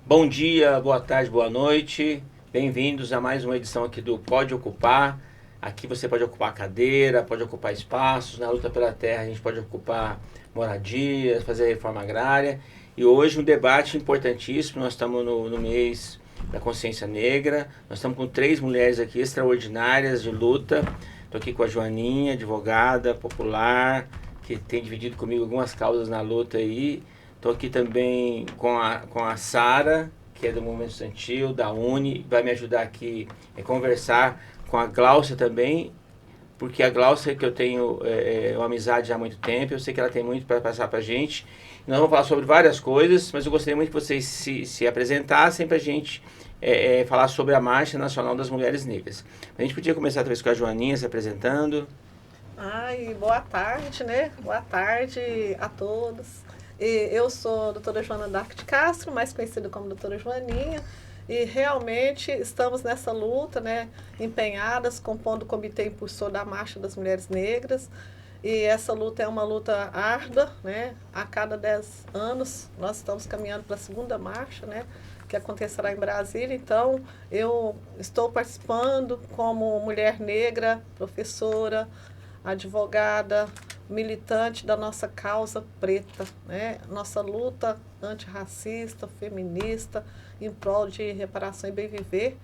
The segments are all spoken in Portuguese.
Bom dia, boa tarde, boa noite. Bem-vindos a mais uma edição aqui do Pode Ocupar. Aqui você pode ocupar cadeira, pode ocupar espaços. Na luta pela terra a gente pode ocupar moradias, fazer reforma agrária. E hoje um debate importantíssimo. Nós estamos no mês da consciência negra. Nós estamos com 3 mulheres aqui extraordinárias de luta. Estou aqui com a Joaninha, advogada popular, que tem dividido comigo algumas causas na luta aí. Estou aqui também com a Sara, que é do Movimento Estudantil, da Uni, vai me ajudar aqui a conversar com a Gláucia também, porque a Gláucia, que eu tenho uma amizade há muito tempo, eu sei que ela tem muito para passar para a gente. Nós vamos falar sobre várias coisas, mas eu gostaria muito que vocês se apresentassem para a gente falar sobre a Marcha Nacional das Mulheres Negras. A gente podia começar talvez com a Joaninha se apresentando. Ai, boa tarde, né? Boa tarde a todos. Eu sou a doutora Joana D'Arco de Castro, mais conhecida como doutora Joaninha, e realmente estamos nessa luta, né? Empenhadas, compondo o Comitê Impulsor da Marcha das Mulheres Negras. E essa luta é uma luta árdua, né? A cada 10 anos nós estamos caminhando para a segunda marcha, né? Que acontecerá em Brasília. Então, eu estou participando como mulher negra, professora, advogada, militante da nossa causa preta, né? Nossa luta antirracista, feminista, em prol de reparação e bem viver.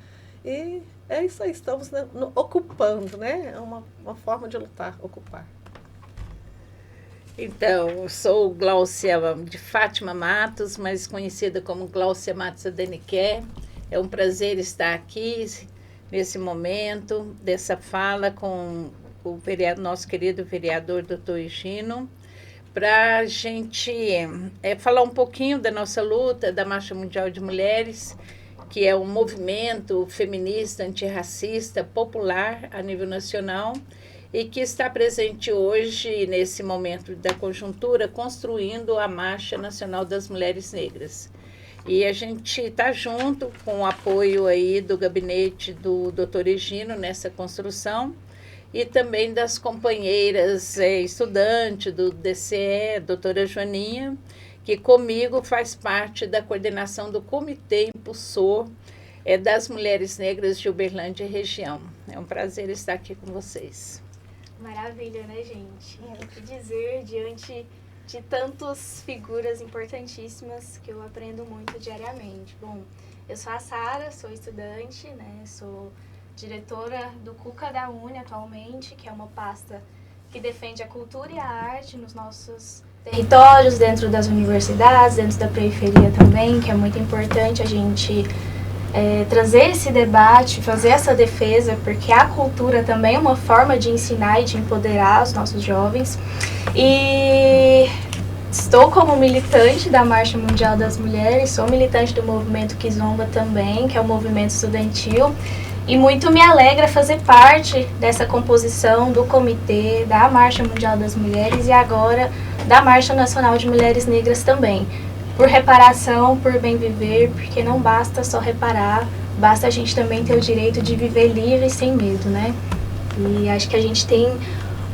E é isso aí, estamos, né, ocupando, né? É uma forma de lutar, ocupar. Então, eu sou Gláucia de Fátima Matos, mais conhecida como Gláucia Matos Adeniquer. É um prazer estar aqui nesse momento, dessa fala com o nosso querido vereador doutor Higino, para a gente falar um pouquinho da nossa luta, da Marcha Mundial de Mulheres, que é um movimento feminista, antirracista, popular a nível nacional, e que está presente hoje, nesse momento da conjuntura, construindo a Marcha Nacional das Mulheres Negras. E a gente está junto com o apoio aí do gabinete do Dr. Higino nessa construção, e também das companheiras estudantes do DCE, doutora Joaninha, que comigo faz parte da coordenação do Comitê Impulsor das Mulheres Negras de Uberlândia e região. É um prazer estar aqui com vocês. Maravilha, né, gente? O que dizer diante de tantas figuras importantíssimas que eu aprendo muito diariamente. Bom, eu sou a Sara, sou estudante, né? Sou diretora do CUCA da Uni atualmente, que é uma pasta que defende a cultura e a arte nos nossos territórios, dentro das universidades, dentro da periferia também, que é muito importante a gente trazer esse debate, fazer essa defesa, porque a cultura também é uma forma de ensinar e de empoderar os nossos jovens. E estou como militante da Marcha Mundial das Mulheres, sou militante do movimento Kizomba também, que é o movimento estudantil, e muito me alegra fazer parte dessa composição do comitê da Marcha Mundial das Mulheres e agora da Marcha Nacional de Mulheres Negras também. Por reparação, por bem viver, porque não basta só reparar, basta a gente também ter o direito de viver livre e sem medo, né? E acho que a gente tem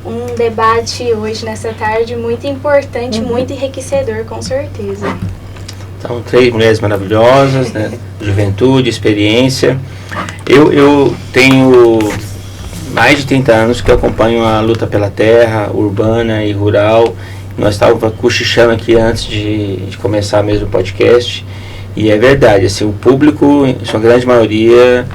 um debate hoje, nessa tarde, muito importante, muito enriquecedor, com certeza. Então, 3 mulheres maravilhosas, né? Juventude, experiência. Eu tenho mais de 30 anos que acompanho a luta pela terra, urbana e rural. Nós estávamos cochichando aqui antes de começar mesmo o podcast. E é verdade, assim, o público, em sua grande maioria,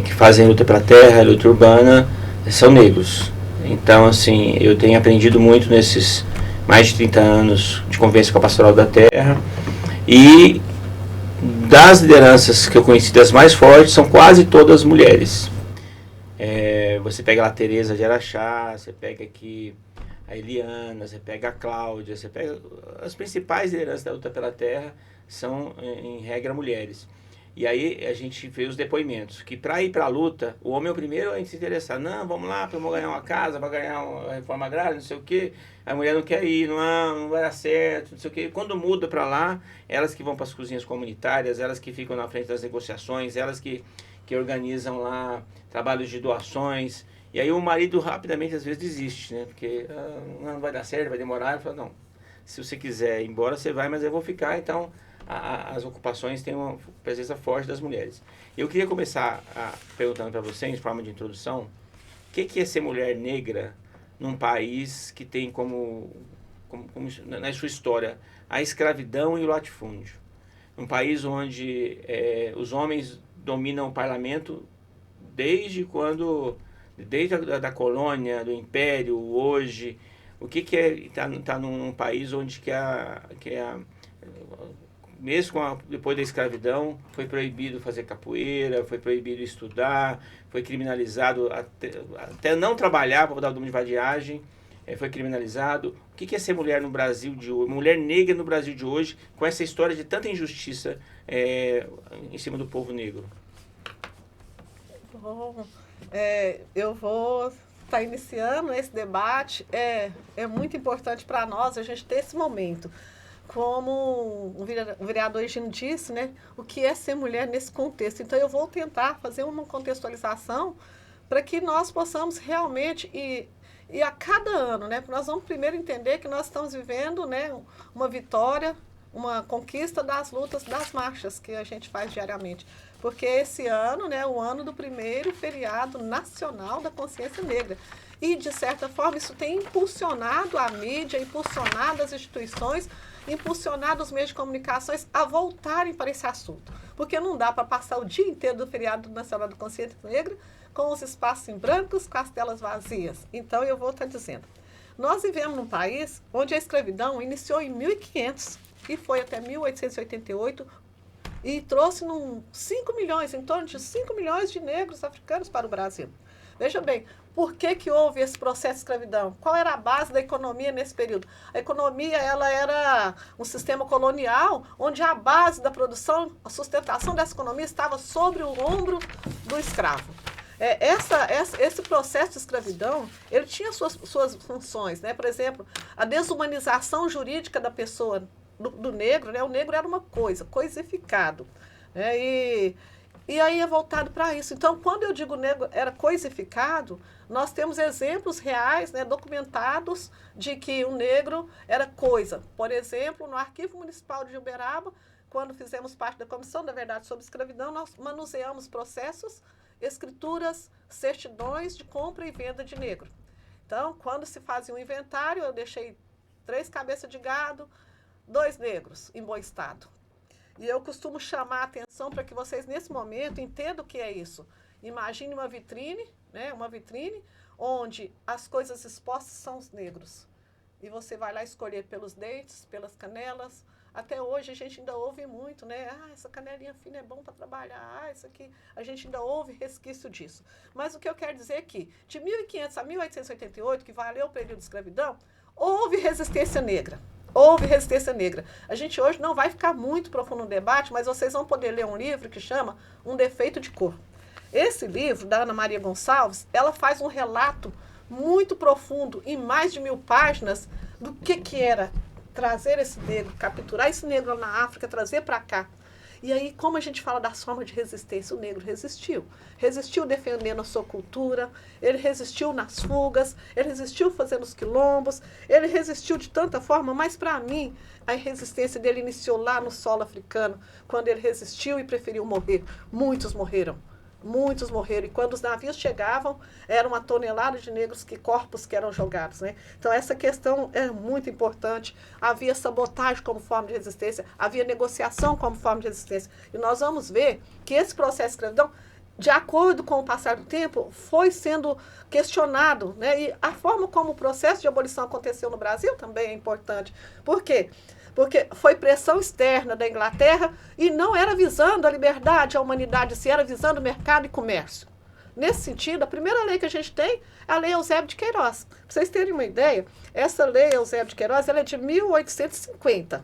que fazem luta pela terra, luta urbana, são negros. Então, assim, eu tenho aprendido muito nesses mais de 30 anos de convivência com a Pastoral da Terra. E das lideranças que eu conheci, das mais fortes, são quase todas mulheres. Você pega lá a Tereza de Araxá, você pega aqui a Eliana, você pega a Cláudia, você pega as principais lideranças da luta pela terra, são em regra mulheres. E aí a gente vê os depoimentos, que para ir para a luta, o homem é o primeiro a se interessar. Não, vamos lá, vamos ganhar uma casa, vamos ganhar uma reforma agrária, não sei o quê. A mulher não quer ir, não vai dar certo, não sei o quê. Quando muda para lá, elas que vão para as cozinhas comunitárias, elas que ficam na frente das negociações, elas que organizam lá trabalhos de doações. E aí o marido rapidamente às vezes desiste, né? Porque não vai dar certo, vai demorar. Ele fala, não, se você quiser ir embora, você vai, mas eu vou ficar. Então as ocupações têm uma presença forte das mulheres. Eu queria começar perguntando para vocês, de forma de introdução, o que é ser mulher negra num país que tem como na sua história a escravidão e o latifúndio? Um país onde os homens dominam o parlamento desde a colônia, do império, hoje. O que é estar num país onde mesmo depois da escravidão, foi proibido fazer capoeira, foi proibido estudar, foi criminalizado até não trabalhar para dar o nome de vadiagem, foi criminalizado. O que é ser mulher no Brasil de hoje, mulher negra no Brasil de hoje, com essa história de tanta injustiça em cima do povo negro? Bom, eu vou estar iniciando esse debate. É muito importante para nós a gente ter esse momento. Como o vereador Egino disse, né, o que é ser mulher nesse contexto. Então, eu vou tentar fazer uma contextualização para que nós possamos realmente, e a cada ano, né, nós vamos primeiro entender que nós estamos vivendo, né, uma vitória, uma conquista das lutas, das marchas que a gente faz diariamente. Porque esse ano, né, é o ano do primeiro feriado nacional da consciência negra. E, de certa forma, isso tem impulsionado a mídia, impulsionado as instituições, impulsionado os meios de comunicações a voltarem para esse assunto. Porque não dá para passar o dia inteiro do feriado nacional da consciência negra com os espaços em brancos, com as telas vazias. Então, eu vou estar dizendo. Nós vivemos num país onde a escravidão iniciou em 1500 e foi até 1888 e trouxe 5 milhões, em torno de 5 milhões de negros africanos para o Brasil. Veja bem, por que houve esse processo de escravidão? Qual era a base da economia nesse período? A economia ela era um sistema colonial onde a base da produção, a sustentação dessa economia estava sobre o ombro do escravo. Esse processo de escravidão, ele tinha suas funções, né? Por exemplo, a desumanização jurídica da pessoa, do negro, né? O negro era uma coisa, coisificado, né? E aí é voltado para isso. Então, quando eu digo negro era coisificado, nós temos exemplos reais, né, documentados, de que o negro era coisa. Por exemplo, no Arquivo Municipal de Uberaba, quando fizemos parte da Comissão da Verdade sobre Escravidão, nós manuseamos processos, escrituras, certidões de compra e venda de negro. Então, quando se fazia um inventário, eu deixei 3 cabeças de gado, 2 negros em bom estado. E eu costumo chamar a atenção para que vocês, nesse momento, entendam o que é isso. Imagine uma vitrine, né? Uma vitrine onde as coisas expostas são os negros. E você vai lá escolher pelos dentes, pelas canelas. Até hoje a gente ainda ouve muito, né? Essa canelinha fina é bom para trabalhar. Isso aqui, a gente ainda ouve resquício disso. Mas o que eu quero dizer é que, de 1500 a 1888, que valeu o período de escravidão, houve resistência negra. Houve resistência negra. A gente hoje não vai ficar muito profundo no debate, mas vocês vão poder ler um livro que chama Um Defeito de Cor. Esse livro, da Ana Maria Gonçalves, ela faz um relato muito profundo, em mais de 1000 páginas, do que era trazer esse negro, capturar esse negro lá na África, trazer para cá. E aí, como a gente fala das formas de resistência, o negro resistiu. Resistiu defendendo a sua cultura, ele resistiu nas fugas, ele resistiu fazendo os quilombos, ele resistiu de tanta forma, mas para mim, a resistência dele iniciou lá no solo africano, quando ele resistiu e preferiu morrer. Muitos morreram. Muitos morreram. E quando os navios chegavam, era uma tonelada de corpos que eram jogados, né? Então, essa questão é muito importante. Havia sabotagem como forma de resistência, havia negociação como forma de resistência. E nós vamos ver que esse processo de escravidão, de acordo com o passar do tempo, foi sendo questionado, né? E a forma como o processo de abolição aconteceu no Brasil também é importante. Por quê? Porque foi pressão externa da Inglaterra e não era visando a liberdade, a humanidade, se era visando mercado e comércio. Nesse sentido, a primeira lei que a gente tem é a Lei Eusébio de Queiroz. Para vocês terem uma ideia, essa Lei Eusébio de Queiroz ela é de 1850.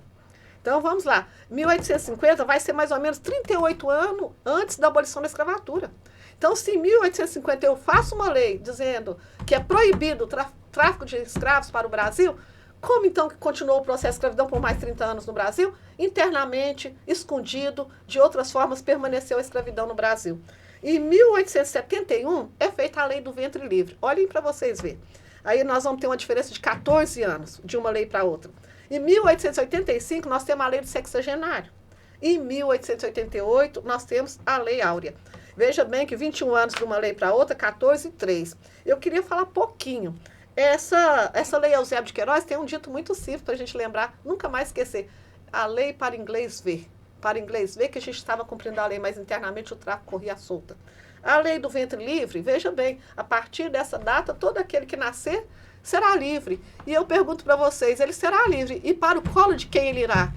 Então, vamos lá. 1850 vai ser mais ou menos 38 anos antes da abolição da escravatura. Então, se em 1850 eu faço uma lei dizendo que é proibido o tráfico de escravos para o Brasil, como então que continuou o processo de escravidão por mais 30 anos no Brasil? Internamente, escondido, de outras formas, permaneceu a escravidão no Brasil. Em 1871 é feita a lei do ventre livre. Olhem para vocês verem. Aí nós vamos ter uma diferença de 14 anos de uma lei para outra. Em 1885 nós temos a lei do sexagenário. Em 1888, nós temos a Lei Áurea. Veja bem que 21 anos de uma lei para outra, 14 e 3. Eu queria falar pouquinho. Essa lei Eusébio de Queiroz tem um dito muito simples para a gente lembrar, nunca mais esquecer. A lei para inglês ver. Para inglês ver que a gente estava cumprindo a lei, mas internamente o tráfico corria solta. A lei do ventre livre, veja bem, a partir dessa data, todo aquele que nascer será livre. E eu pergunto para vocês, ele será livre. E para o colo de quem ele irá?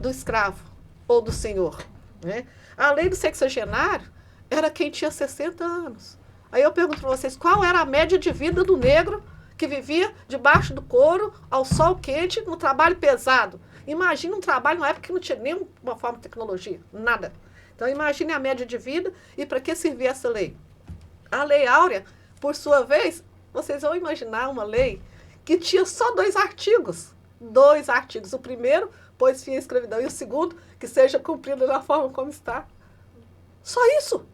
Do escravo ou do senhor, né? A lei do sexagenário era quem tinha 60 anos. Aí eu pergunto para vocês, qual era a média de vida do negro que vivia debaixo do couro, ao sol quente, no trabalho pesado? Imagina um trabalho na época que não tinha nenhuma forma de tecnologia, nada. Então imagine a média de vida e para que servia essa lei. A Lei Áurea, por sua vez, vocês vão imaginar uma lei que tinha só 2 artigos. 2 artigos. O primeiro, pôs fim à escravidão, e o segundo, que seja cumprida da forma como está. Só isso.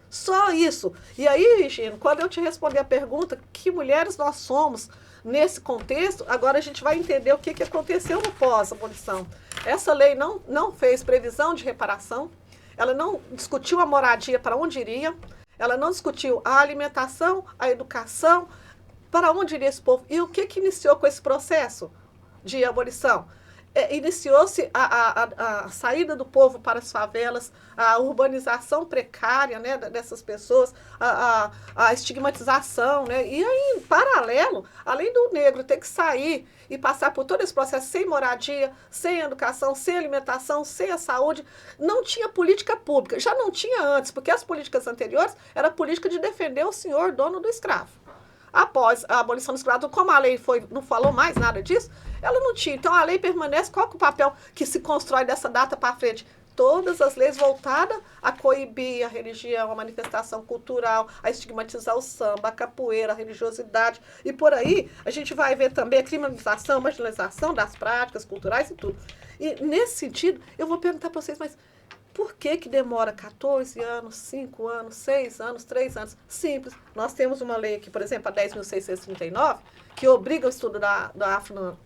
Só isso. E aí, Gino, quando eu te responder a pergunta, que mulheres nós somos nesse contexto, agora a gente vai entender o que aconteceu no pós-abolição. Essa lei não fez previsão de reparação, ela não discutiu a moradia para onde iria, ela não discutiu a alimentação, a educação, para onde iria esse povo. E o que iniciou com esse processo de abolição? Iniciou-se a saída do povo para as favelas, a urbanização precária, né, dessas pessoas, a estigmatização, né? E aí, em paralelo, além do negro ter que sair e passar por todo esse processo sem moradia, sem educação, sem alimentação, sem a saúde, não tinha política pública. Já não tinha antes, porque as políticas anteriores era a política de defender o senhor dono do escravo. Após a abolição do escravo, como a lei não falou mais nada disso, ela não tinha. Então, a lei permanece. Qual que é o papel que se constrói dessa data para frente? Todas as leis voltadas a coibir a religião, a manifestação cultural, a estigmatizar o samba, a capoeira, a religiosidade. E por aí, a gente vai ver também a criminalização, a marginalização das práticas culturais e tudo. E, nesse sentido, eu vou perguntar para vocês, mas por que demora 14 anos, 5 anos, 6 anos, 3 anos? Simples. Nós temos uma lei aqui, por exemplo, a 10.639, que obriga o estudo da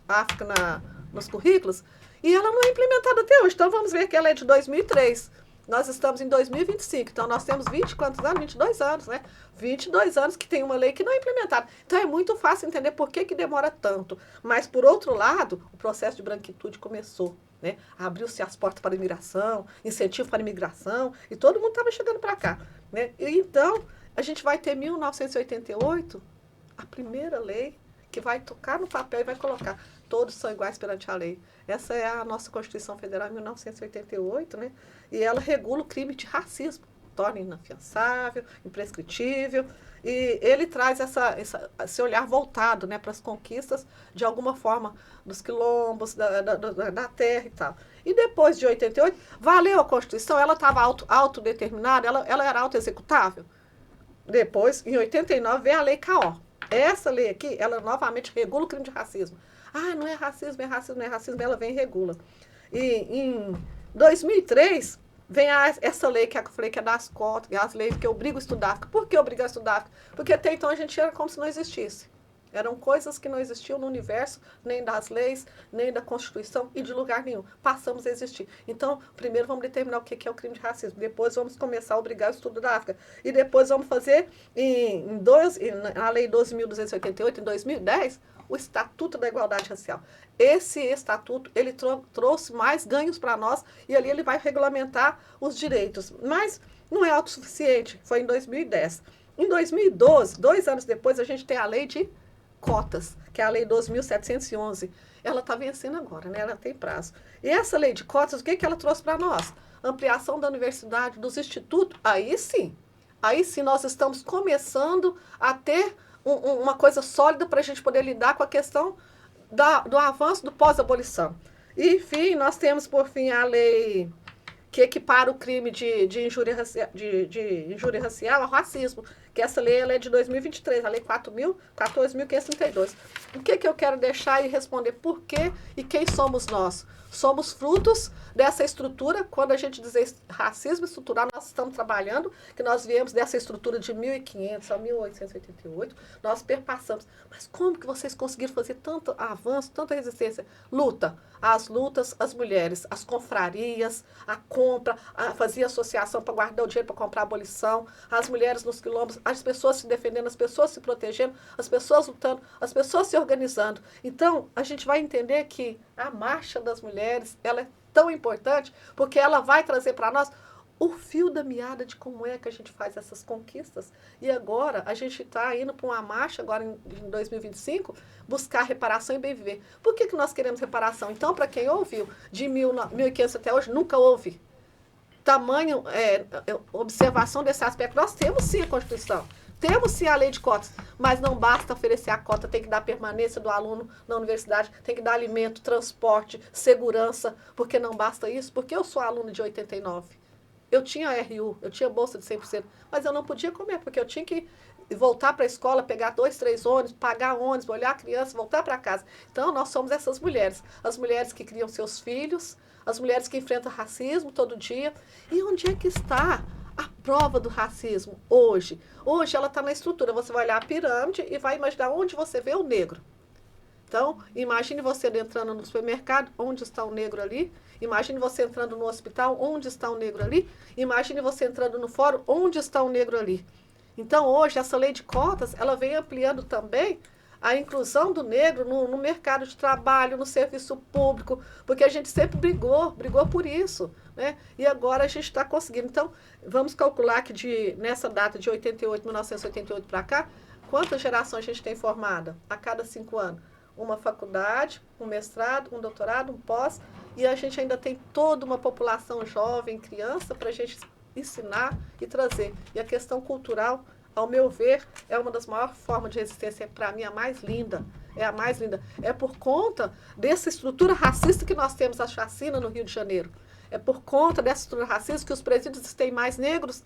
África nos currículos, e ela não é implementada até hoje. Então, vamos ver que ela é de 2003. Nós estamos em 2025, então nós temos 20 quantos anos? 22 anos, né? 22 anos que tem uma lei que não é implementada. Então, é muito fácil entender por que demora tanto. Mas, por outro lado, o processo de branquitude começou. Né? Abriu-se as portas para a imigração, incentivo para a imigração, e todo mundo estava chegando para cá. Né? E então, a gente vai ter 1988, a primeira lei que vai tocar no papel e vai colocar todos são iguais perante a lei. Essa é a nossa Constituição Federal de 1988, né? E ela regula o crime de racismo, torna inafiançável, imprescritível, e ele traz esse olhar voltado, né, para as conquistas, de alguma forma, dos quilombos, da terra e tal. E depois de 88, valeu a Constituição, ela estava autodeterminada, ela era autoexecutável. Depois, em 89, vem a Lei CAO. Essa lei aqui, ela novamente regula o crime de racismo. Ah, não é racismo, é racismo, não é racismo, ela vem e regula. E em 2003... vem essa lei que eu falei que é das cotas, as leis que obrigam a estudar. Por que obrigar a estudar? Porque até então a gente era como se não existisse. Eram coisas que não existiam no universo, nem das leis, nem da Constituição e de lugar nenhum. Passamos a existir. Então, primeiro vamos determinar o que é o crime de racismo. Depois vamos começar a obrigar o estudo da África. E depois vamos fazer, na Lei 12.288, em 2010, o Estatuto da Igualdade Racial. Esse estatuto, ele trouxe mais ganhos para nós e ali ele vai regulamentar os direitos. Mas não é autossuficiente, foi em 2010. Em 2012, 2 anos depois, a gente tem a lei de cotas, que é a lei 12.711. Ela está vencendo agora, né? Ela tem prazo. E essa lei de cotas, o que ela trouxe para nós? Ampliação da universidade, dos institutos. Aí sim nós estamos começando a ter uma coisa sólida para a gente poder lidar com a questão do avanço do pós-abolição. E, enfim, nós temos, por fim, a lei que equipara o crime de injúria racial ao racismo, que essa lei ela é de 2023, a lei 14.532. O que eu quero deixar e responder por quê e quem somos nós? somos frutos dessa estrutura. Quando a gente diz racismo estrutural, nós estamos trabalhando, que nós viemos dessa estrutura de 1500 a 1888, nós perpassamos. Mas como que vocês conseguiram fazer tanto avanço, tanta resistência? Luta. As lutas, as mulheres, as confrarias, a compra, fazia associação para guardar o dinheiro para comprar a abolição, as mulheres nos quilombos, as pessoas se defendendo, as pessoas se protegendo, as pessoas lutando, as pessoas se organizando. Então, a gente vai entender que a marcha das mulheres, ela é tão importante, porque ela vai trazer para nós o fio da meada de como é que a gente faz essas conquistas. E agora, a gente está indo para uma marcha, agora em 2025, buscar reparação e bem viver. Por que nós queremos reparação? Então, para quem ouviu, de 1500 até hoje, nunca houve tamanho, observação desse aspecto. Nós temos sim a Constituição, temos sim a lei de cotas, mas não basta oferecer a cota, tem que dar permanência do aluno na universidade, tem que dar alimento, transporte, segurança, porque não basta isso, porque eu sou aluno de 89. Eu tinha RU, eu tinha bolsa de 100%, mas eu não podia comer, porque eu tinha que voltar para a escola, pegar 2, 3 ônibus, pagar ônibus, olhar a criança, voltar para casa. Então, nós somos essas mulheres, as mulheres que criam seus filhos, as mulheres que enfrentam racismo todo dia. E onde é que está a prova do racismo hoje? Hoje ela está na estrutura, você vai olhar a pirâmide e vai imaginar onde você vê o negro. Então, imagine você entrando no supermercado, onde está o negro ali? Imagine você entrando no hospital, onde está o negro ali? Imagine você entrando no fórum, onde está o negro ali? Então, hoje, essa lei de cotas, ela vem ampliando também a inclusão do negro no mercado de trabalho, no serviço público, porque a gente sempre brigou por isso, né? E agora a gente está conseguindo. Então, vamos calcular que nessa data de 1988 para cá, quantas gerações a gente tem formada a cada 5 anos? Uma faculdade, um mestrado, um doutorado, um pós, e a gente ainda tem toda uma população jovem, criança, para a gente ensinar e trazer. E a questão cultural, ao meu ver, é uma das maiores formas de resistência, para mim, a mais linda. É a mais linda. É por conta dessa estrutura racista que nós temos a chacina no Rio de Janeiro. É por conta dessa estrutura racista que os presídios têm mais negros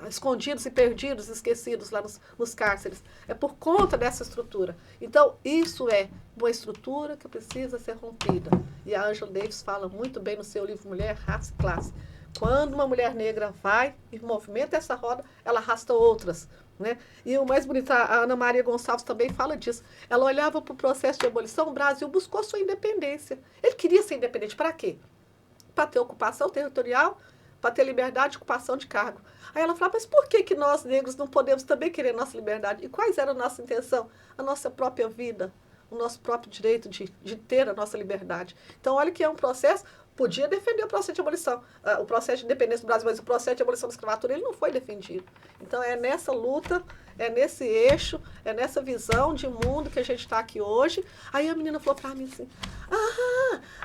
escondidos e perdidos, esquecidos lá nos cárceres. É por conta dessa estrutura. Então, isso é uma estrutura que precisa ser rompida. E a Angela Davis fala muito bem no seu livro Mulher, Raça e Classe. Quando uma mulher negra vai e movimenta essa roda, ela arrasta outras. Né? E o mais bonito, a Ana Maria Gonçalves também fala disso. Ela olhava para o processo de abolição, o Brasil buscou sua independência. Ele queria ser independente para quê? Para ter ocupação territorial, para ter liberdade de ocupação de cargo. Aí ela fala, mas por que nós negros não podemos também querer nossa liberdade? E quais eram a nossa intenção? A nossa própria vida, o nosso próprio direito de ter a nossa liberdade. Então, olha que é um processo, podia defender o processo de abolição, o processo de independência do Brasil, mas o processo de abolição da escravidão, ele não foi defendido. Então, é nessa luta, é nesse eixo, é nessa visão de mundo que a gente está aqui hoje. Aí a menina falou para mim assim,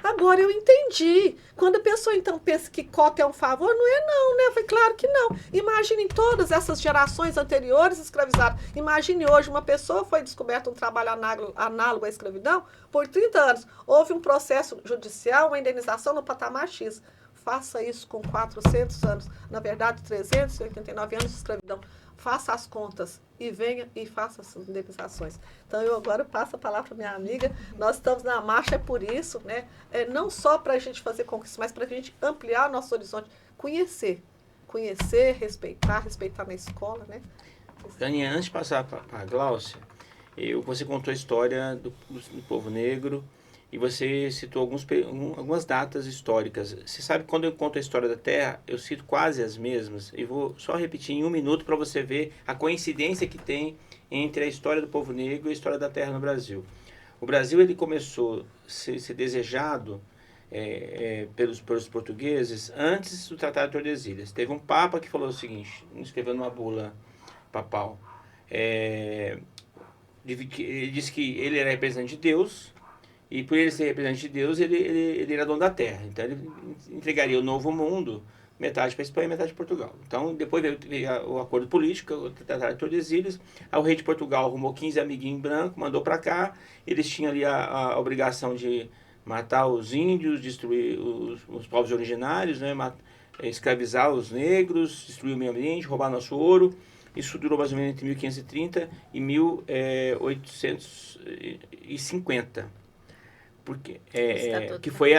agora eu entendi. Quando a pessoa, então, pensa que cota é um favor, não é não, né? Eu falei, claro que não. Imaginem todas essas gerações anteriores escravizadas. Imagine hoje, uma pessoa foi descoberta um trabalho análogo à escravidão por 30 anos. Houve um processo judicial, uma indenização no patamar X. Faça isso com 400 anos. Na verdade, 389 anos de escravidão. Faça as contas e venha e faça as indenizações. Então, eu agora passo a palavra para minha amiga. Nós estamos na marcha, é por isso, né? Não só para a gente fazer conquistas, mas para a gente ampliar o nosso horizonte, conhecer, respeitar na escola, né? Dani, antes de passar para a Gláucia, você contou a história do povo negro e você citou algumas datas históricas. Você sabe que quando eu conto a história da Terra, eu cito quase as mesmas, e vou só repetir em 1 minuto para você ver a coincidência que tem entre a história do povo negro e a história da Terra no Brasil. O Brasil ele começou a ser desejado pelos portugueses antes do Tratado de Tordesilhas. Teve um papa que falou o seguinte, escreveu numa bula papal, ele disse que ele era representante de Deus, e por ele ser representante de Deus, ele era dono da terra. Então ele entregaria o novo mundo, metade para a Espanha e metade para Portugal. Então depois veio o acordo político, o Tratado de Tordesilhas. O rei de Portugal arrumou 15 amiguinhos brancos, mandou para cá. Eles tinham ali a obrigação de matar os índios, destruir os povos originários, né? Escravizar os negros, destruir o meio ambiente, roubar nosso ouro. Isso durou mais ou menos entre 1530 e 1850. porque Estatuto. que foi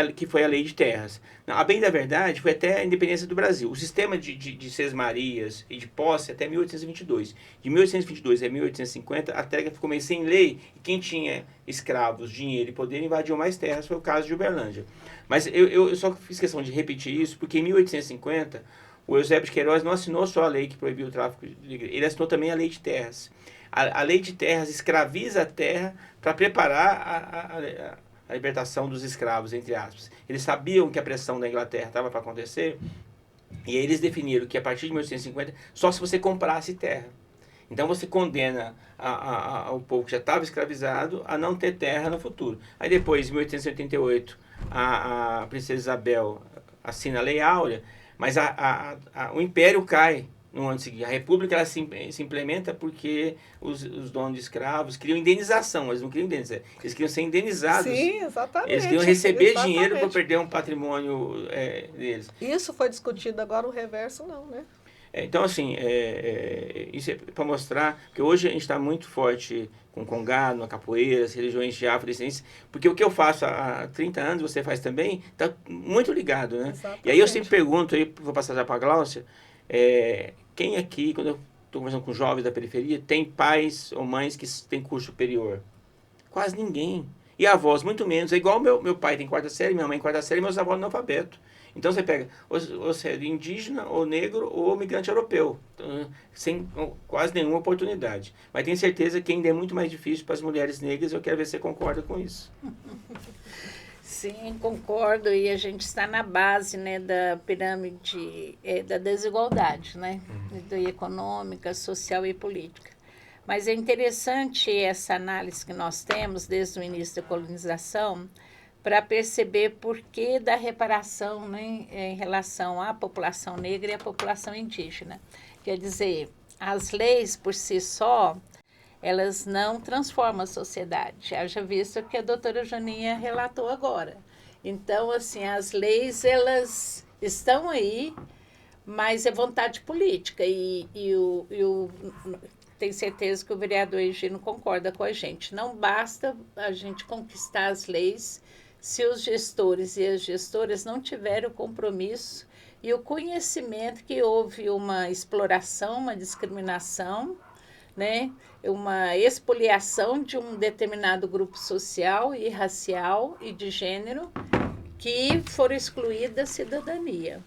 a lei de terras. Não, a bem da verdade, foi até a independência do Brasil. O sistema de sesmarias e de posse até 1822. De 1822 a 1850, a terra ficou meio sem lei e quem tinha escravos, dinheiro e poder invadiu mais terras. Foi o caso de Uberlândia. Mas eu só fiz questão de repetir isso porque em 1850 o Eusébio de Queiroz não assinou só a lei que proibiu o tráfico de igreja, ele assinou também a lei de terras. A lei de terras escraviza a terra para preparar a libertação dos escravos, entre aspas. Eles sabiam que a pressão da Inglaterra estava para acontecer, e aí eles definiram que a partir de 1850, só se você comprasse terra. Então você condena o povo que já estava escravizado a não ter terra no futuro. Aí depois, em 1888, a princesa Isabel assina a Lei Áurea, mas o Império cai no ano seguinte. A República ela se implementa porque os donos de escravos queriam indenização, eles não queriam indenização, eles queriam ser indenizados. Sim, exatamente. Eles queriam receber dinheiro para perder um patrimônio deles. Isso foi discutido, agora o reverso não, né? Então, assim, isso é para mostrar que hoje a gente está muito forte com Congado, na capoeira, as religiões de afrodescendência, porque o que eu faço há 30 anos, você faz também, está muito ligado, né? Exatamente. E aí eu sempre pergunto, aí vou passar já para a Gláucia, quem aqui, quando eu estou conversando com jovens da periferia, tem pais ou mães que têm curso superior? Quase ninguém. E avós, muito menos. É igual meu pai tem quarta série, minha mãe quarta série, meus avós analfabeto. Então você pega, ou você é indígena, ou negro, ou migrante europeu. Então, sem quase nenhuma oportunidade. Mas tenho certeza que ainda é muito mais difícil para as mulheres negras, eu quero ver se você concorda com isso. Sim, concordo, e a gente está na base, né, da pirâmide da desigualdade, né, econômica, social e política. Mas é interessante essa análise que nós temos desde o início da colonização para perceber por que da reparação, né, em relação à população negra e à população indígena. Quer dizer, as leis por si só, elas não transformam a sociedade. Haja visto que a doutora Joaninha relatou agora. Então, assim, as leis, elas estão aí, mas é vontade política. Tenho certeza que o vereador Egino concorda com a gente. Não basta a gente conquistar as leis se os gestores e as gestoras não tiverem o compromisso e o conhecimento que houve uma exploração, uma discriminação, né, uma expoliação de um determinado grupo social e racial e de gênero que foram excluídos da cidadania.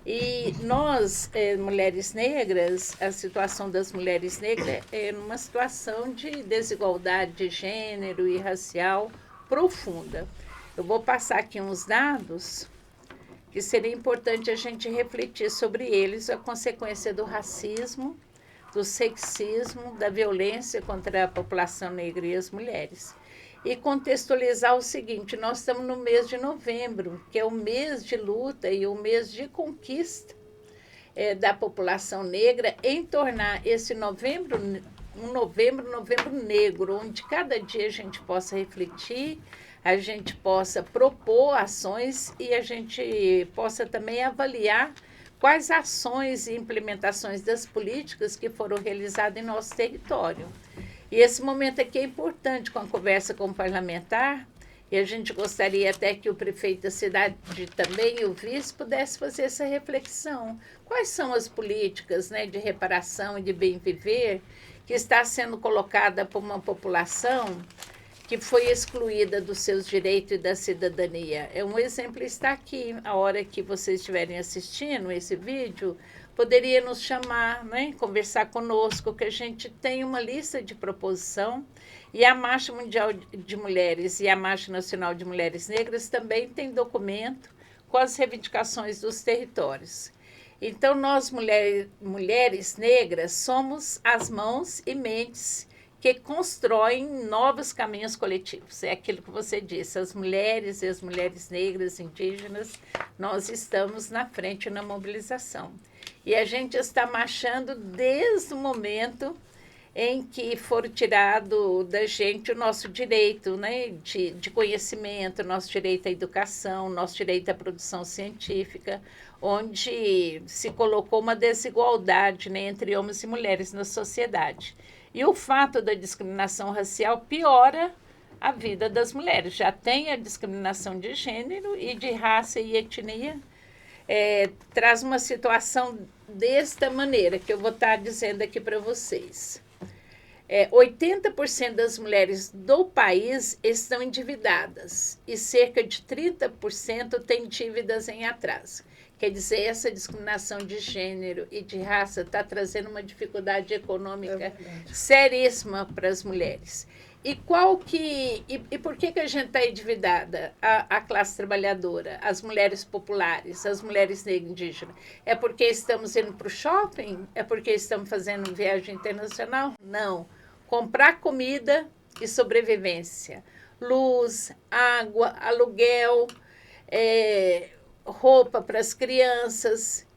E nós, mulheres negras, a situação das mulheres negras é numa situação de desigualdade de gênero e racial profunda. Eu vou passar aqui uns dados que seria importante a gente refletir sobre eles, a consequência do racismo, do sexismo, da violência contra a população negra e as mulheres. E contextualizar o seguinte, nós estamos no mês de novembro, que é o mês de luta e o mês de conquista da população negra, em tornar esse novembro negro, onde cada dia a gente possa refletir, a gente possa propor ações e a gente possa também avaliar quais ações e implementações das políticas que foram realizadas em nosso território. E esse momento aqui é importante com a conversa com o parlamentar, e a gente gostaria até que o prefeito da cidade também e o vice pudesse fazer essa reflexão. Quais são as políticas, né, de reparação e de bem-viver que está sendo colocada por uma população que foi excluída dos seus direitos e da cidadania? Um exemplo está aqui, a hora que vocês estiverem assistindo esse vídeo, poderia nos chamar, né, conversar conosco, que a gente tem uma lista de proposição, e a Marcha Mundial de Mulheres e a Marcha Nacional de Mulheres Negras também tem documento com as reivindicações dos territórios. Então, nós, mulheres negras, somos as mãos e mentes que constroem novos caminhos coletivos. É aquilo que você disse, as mulheres e as mulheres negras, indígenas, nós estamos na frente na mobilização. E a gente está marchando desde o momento em que foram tirado da gente o nosso direito, né, de conhecimento, nosso direito à educação, nosso direito à produção científica, onde se colocou uma desigualdade, né, entre homens e mulheres na sociedade. E o fato da discriminação racial piora a vida das mulheres. Já tem a discriminação de gênero e de raça e etnia. Traz uma situação desta maneira, que eu vou estar dizendo aqui para vocês. 80% das mulheres do país estão endividadas e cerca de 30% têm dívidas em atraso. Quer dizer, essa discriminação de gênero e de raça está trazendo uma dificuldade econômica seríssima para as mulheres. E por que a gente está endividada? A classe trabalhadora, as mulheres populares, as mulheres negras indígenas. É porque estamos indo para o shopping? É porque estamos fazendo viagem internacional? Não. Comprar comida e sobrevivência. Luz, água, aluguel, roupa para as crianças,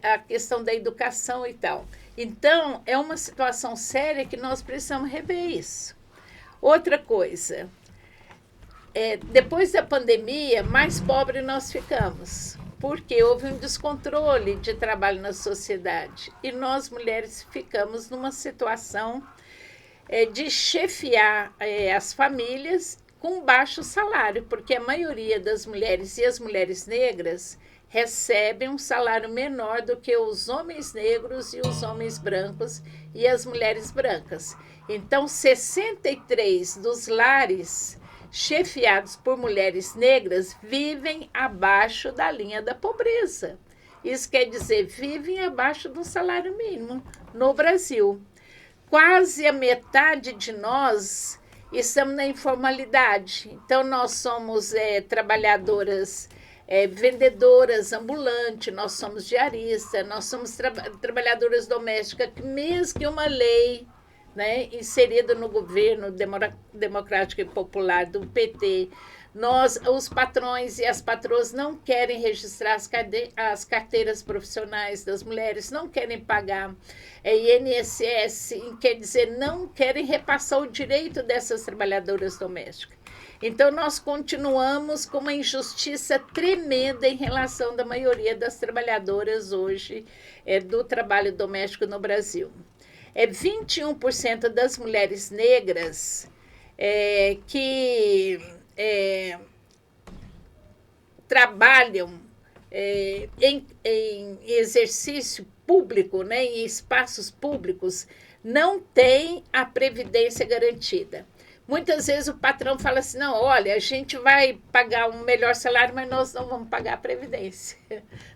a questão da educação e tal. Então, é uma situação séria que nós precisamos rever isso. Outra coisa, depois da pandemia, mais pobre nós ficamos, porque houve um descontrole de trabalho na sociedade e nós, mulheres, ficamos numa situação de chefiar as famílias com baixo salário, porque a maioria das mulheres e as mulheres negras recebem um salário menor do que os homens negros e os homens brancos e as mulheres brancas. Então, 63 dos lares chefiados por mulheres negras vivem abaixo da linha da pobreza. Isso quer dizer, vivem abaixo do salário mínimo no Brasil. Quase a metade de nós estamos na informalidade. Então, nós somos trabalhadoras, vendedoras ambulantes, nós somos diaristas, nós somos trabalhadoras domésticas, mesmo que uma lei, né, inserida no governo democrático e popular do PT, os patrões e as patroas não querem registrar as carteiras profissionais das mulheres, não querem pagar INSS, quer dizer, não querem repassar o direito dessas trabalhadoras domésticas. Então, nós continuamos com uma injustiça tremenda em relação da maioria das trabalhadoras hoje do trabalho doméstico no Brasil. 21% das mulheres negras que trabalham em exercício público, né, em espaços públicos, não têm a previdência garantida. Muitas vezes o patrão fala assim, não, olha, a gente vai pagar um melhor salário, mas nós não vamos pagar a previdência.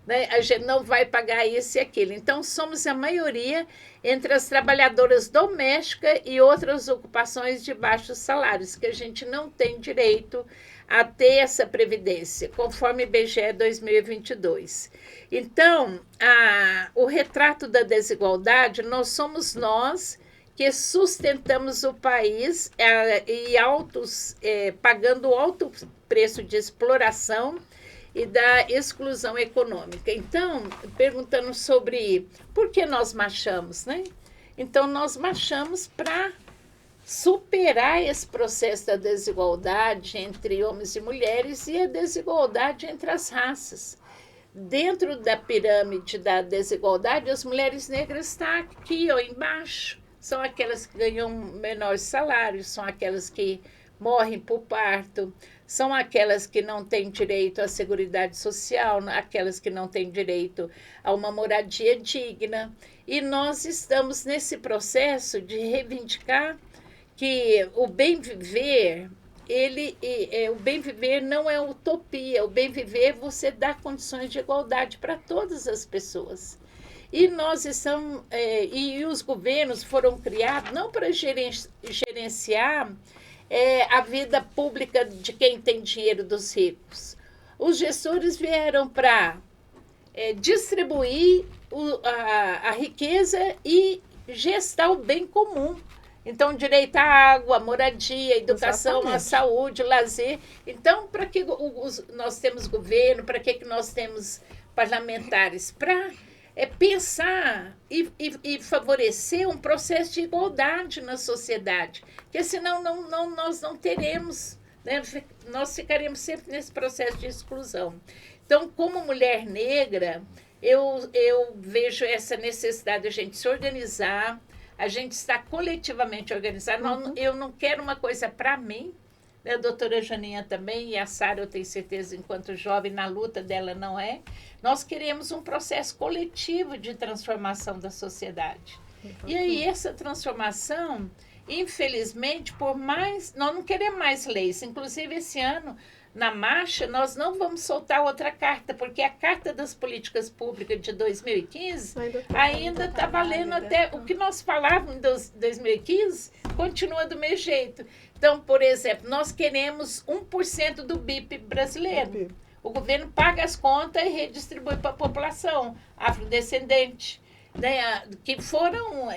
Né? A gente não vai pagar isso e aquilo. Então, somos a maioria entre as trabalhadoras domésticas e outras ocupações de baixos salários, que a gente não tem direito a ter essa previdência, conforme IBGE 2022. Então, o retrato da desigualdade, somos nós que sustentamos o país pagando alto preço de exploração e da exclusão econômica. Então, perguntando sobre por que nós marchamos, né? Então, nós marchamos para superar esse processo da desigualdade entre homens e mulheres e a desigualdade entre as raças. Dentro da pirâmide da desigualdade, as mulheres negras estão aqui, embaixo. São aquelas que ganham menores salários, são aquelas que morrem por parto, são aquelas que não têm direito à seguridade social, aquelas que não têm direito a uma moradia digna. E nós estamos nesse processo de reivindicar que o bem viver, o bem viver não é utopia, o bem viver você dá condições de igualdade para todas as pessoas. E nós estamos, e os governos foram criados não para gerenciar a vida pública de quem tem dinheiro dos ricos. Os gestores vieram para distribuir a riqueza e gestar o bem comum. Então, direito à água, à moradia, à educação, exatamente, à saúde, lazer. Então, para que nós temos governo, para que nós temos parlamentares? Para pensar e favorecer um processo de igualdade na sociedade, porque senão nós não teremos, né, nós ficaremos sempre nesse processo de exclusão. Então, como mulher negra, eu vejo essa necessidade de a gente se organizar, a gente está coletivamente organizado. Eu não quero uma coisa para mim, A doutora Joaninha também, e a Sara, eu tenho certeza, enquanto jovem, na luta dela não é. Nós queremos um processo coletivo de transformação da sociedade. E aí, essa transformação, infelizmente, nós não queremos mais leis. Inclusive, esse ano, na marcha, nós não vamos soltar outra carta, porque a Carta das Políticas Públicas de 2015 ainda está valendo até o que nós falávamos em 2015, continua do mesmo jeito. Então, por exemplo, nós queremos 1% do BIP brasileiro. O governo paga as contas e redistribui para a população afrodescendente, né, que foram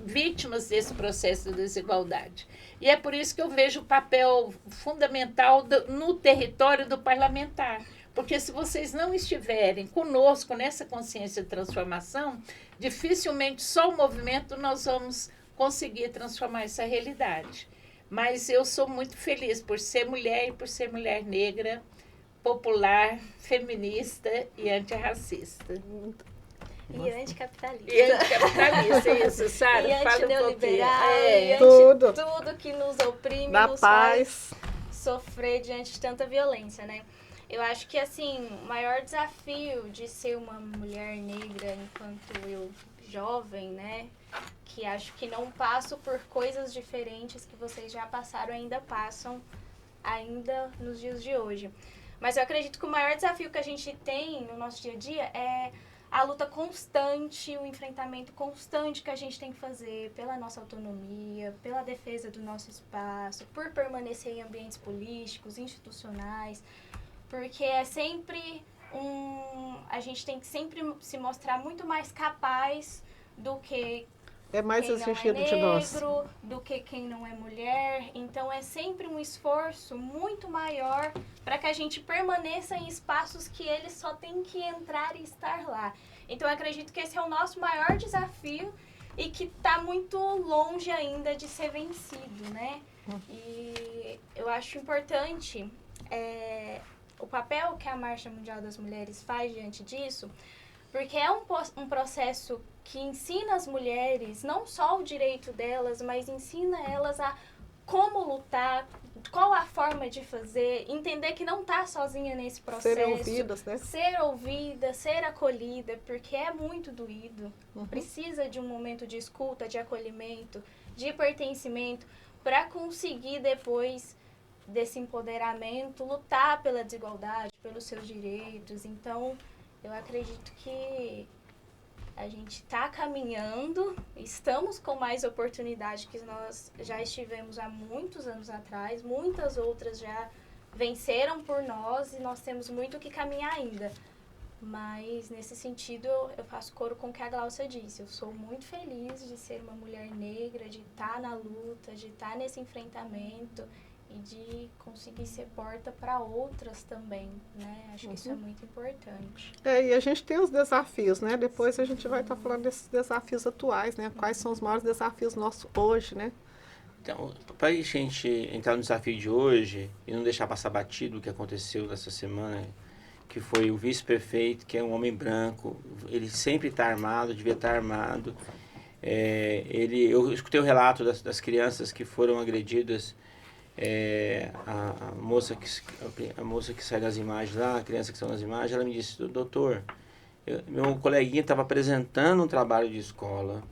vítimas desse processo de desigualdade. E é por isso que eu vejo o papel fundamental no território do parlamentar. Porque se vocês não estiverem conosco nessa consciência de transformação, dificilmente só o movimento nós vamos conseguir transformar essa realidade. Mas eu sou muito feliz por ser mulher e por ser mulher negra, popular, feminista e antirracista. E anticapitalista. E anticapitalista, isso, Sara? E antineoliberal, e tudo que nos oprime, nos faz sofrer diante de tanta violência, né? Eu acho que, assim, o maior desafio de ser uma mulher negra enquanto eu jovem, né? Que acho que não passo por coisas diferentes que vocês já passaram, ainda passam, ainda nos dias de hoje. Mas eu acredito que o maior desafio que a gente tem no nosso dia a dia é a luta constante, o enfrentamento constante que a gente tem que fazer pela nossa autonomia, pela defesa do nosso espaço, por permanecer em ambientes políticos, institucionais, porque é sempre a gente tem que sempre se mostrar muito mais capaz do que mais quem exigido não é de nós, negro, do que quem não é mulher. Então é sempre um esforço muito maior para que a gente permaneça em espaços que eles só têm que entrar e estar lá. Então eu acredito que esse é o nosso maior desafio e que está muito longe ainda de ser vencido, né? E eu acho importante o papel que a Marcha Mundial das Mulheres faz diante disso, porque é um processo que ensina as mulheres não só o direito delas, mas ensina elas a como lutar, qual a forma de fazer, entender que não está sozinha nesse processo. Serem ouvidas, né? Ser ouvida, ser acolhida, porque é muito doído. Precisa de um momento de escuta, de acolhimento, de pertencimento, para conseguir depois desse empoderamento lutar pela desigualdade, pelos seus direitos. Então, eu acredito que a gente está caminhando, estamos com mais oportunidade que nós já estivemos há muitos anos atrás, muitas outras já venceram por nós e nós temos muito que caminhar ainda. Mas, nesse sentido, eu faço coro com o que a Gláucia disse. Eu sou muito feliz de ser uma mulher negra, de estar na luta, de estar nesse enfrentamento e de conseguir ser porta para outras também, né? Acho que isso é muito importante. E a gente tem os desafios, né? Depois a gente vai estar falando desses desafios atuais, né? Quais são os maiores desafios nossos hoje, né? Então, para a gente entrar no desafio de hoje e não deixar passar batido o que aconteceu nessa semana, que foi o vice-prefeito, que é um homem branco, ele sempre está armado, devia estar armado. Eu escutei o relato das crianças que foram agredidas. A moça que sai das imagens lá, a criança que saiu nas imagens, ela me disse: doutor, meu coleguinha estava apresentando um trabalho de escola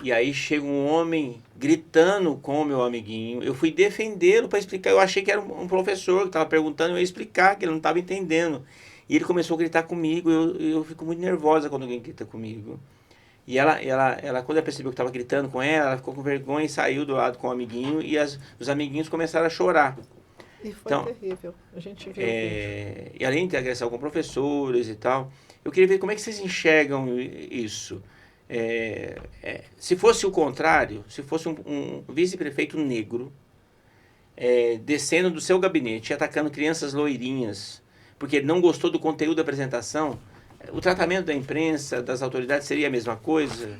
e aí chega um homem gritando com o meu amiguinho. Eu fui defendê-lo para explicar. Eu achei que era um professor que estava perguntando, eu ia explicar que ele não estava entendendo, e ele começou a gritar comigo. Eu fico muito nervosa quando alguém grita comigo. E ela quando ela percebeu que estava gritando com ela ficou com vergonha e saiu do lado com o amiguinho, e os amiguinhos começaram a chorar. E foi terrível, a gente viu. E além de agressão com professores e tal, eu queria ver como é que vocês enxergam isso. Se fosse o contrário, se fosse um vice-prefeito negro descendo do seu gabinete e atacando crianças loirinhas, porque ele não gostou do conteúdo da apresentação, o tratamento da imprensa, das autoridades, seria a mesma coisa?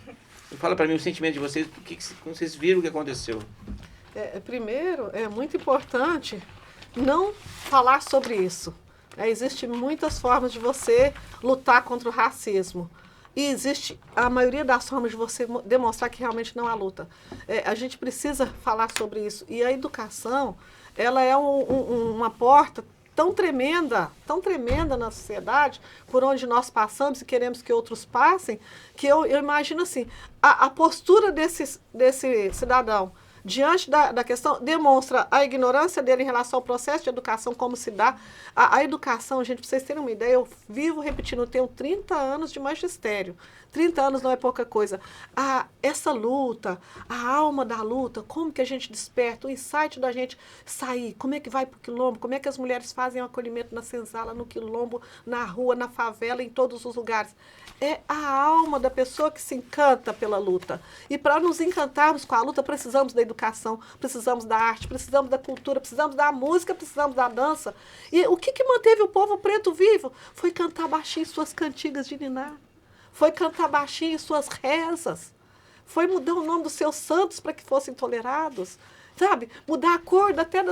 Fala para mim o sentimento de vocês, como vocês viram o que aconteceu. Primeiro, é muito importante não falar sobre isso. Existem muitas formas de você lutar contra o racismo. E existe a maioria das formas de você demonstrar que realmente não há luta. A gente precisa falar sobre isso. E a educação, ela é uma porta tão tremenda na sociedade, por onde nós passamos e queremos que outros passem, que eu imagino assim, a postura desse cidadão diante da questão demonstra a ignorância dele em relação ao processo de educação, como se dá. A educação, gente, para vocês terem uma ideia, eu vivo repetindo, eu tenho 30 anos de magistério. 30 anos não é pouca coisa. Essa luta, a alma da luta, como que a gente desperta, o insight da gente sair, como é que vai para o quilombo, como é que as mulheres fazem o acolhimento na senzala, no quilombo, na rua, na favela, em todos os lugares. É a alma da pessoa que se encanta pela luta. E para nos encantarmos com a luta, precisamos da educação, precisamos da arte, precisamos da cultura, precisamos da música, precisamos da dança. E o que manteve o povo preto vivo? Foi cantar baixinho suas cantigas de niná. Foi cantar baixinho suas rezas. Foi mudar o nome dos seus santos para que fossem tolerados. Sabe? Mudar a cor, até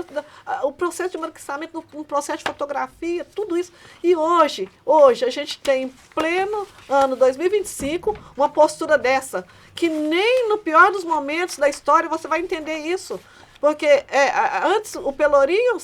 o processo de marqueamento, um processo de fotografia, tudo isso. E hoje a gente tem, em pleno ano 2025, uma postura dessa, que nem no pior dos momentos da história você vai entender isso. Porque antes o pelourinho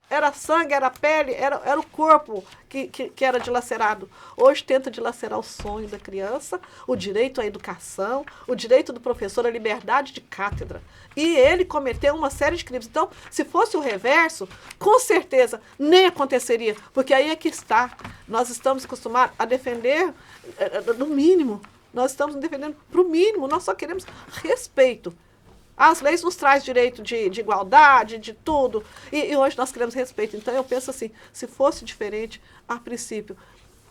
era sangue, era pele, era o corpo que era dilacerado. Hoje tenta dilacerar o sonho da criança, o direito à educação, o direito do professor à liberdade de cátedra. E ele cometeu uma série de crimes. Então, se fosse o reverso, com certeza nem aconteceria, porque aí é que está. Nós estamos acostumados a defender no mínimo. Nós estamos defendendo para o mínimo, nós só queremos respeito. As leis nos trazem direito de igualdade, de tudo, e hoje nós queremos respeito. Então, eu penso assim, se fosse diferente, a princípio,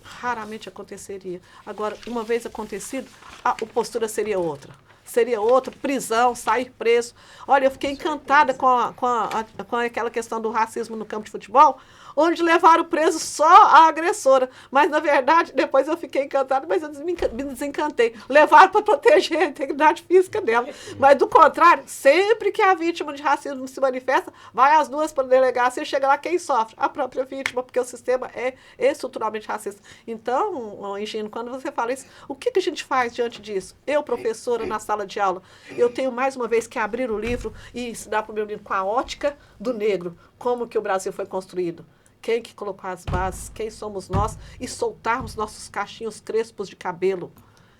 raramente aconteceria. Agora, uma vez acontecido, a postura seria outra. Seria outra, prisão, sair preso. Olha, eu fiquei encantada com aquela questão do racismo no campo de futebol, onde levaram preso só a agressora. Mas, na verdade, depois eu fiquei encantada, mas eu me desencantei. Levaram para proteger a integridade física dela. Mas, do contrário, sempre que a vítima de racismo se manifesta, vai as duas para a delegacia e chega lá quem sofre? A própria vítima, porque o sistema é estruturalmente racista. Então, Engino, quando você fala isso, o que a gente faz diante disso? Eu, professora, na sala de aula, eu tenho mais uma vez que abrir o livro e ensinar para o meu livro com a ótica do negro, como que o Brasil foi construído. Quem que colocou as bases, quem somos nós, e soltarmos nossos cachinhos crespos de cabelo,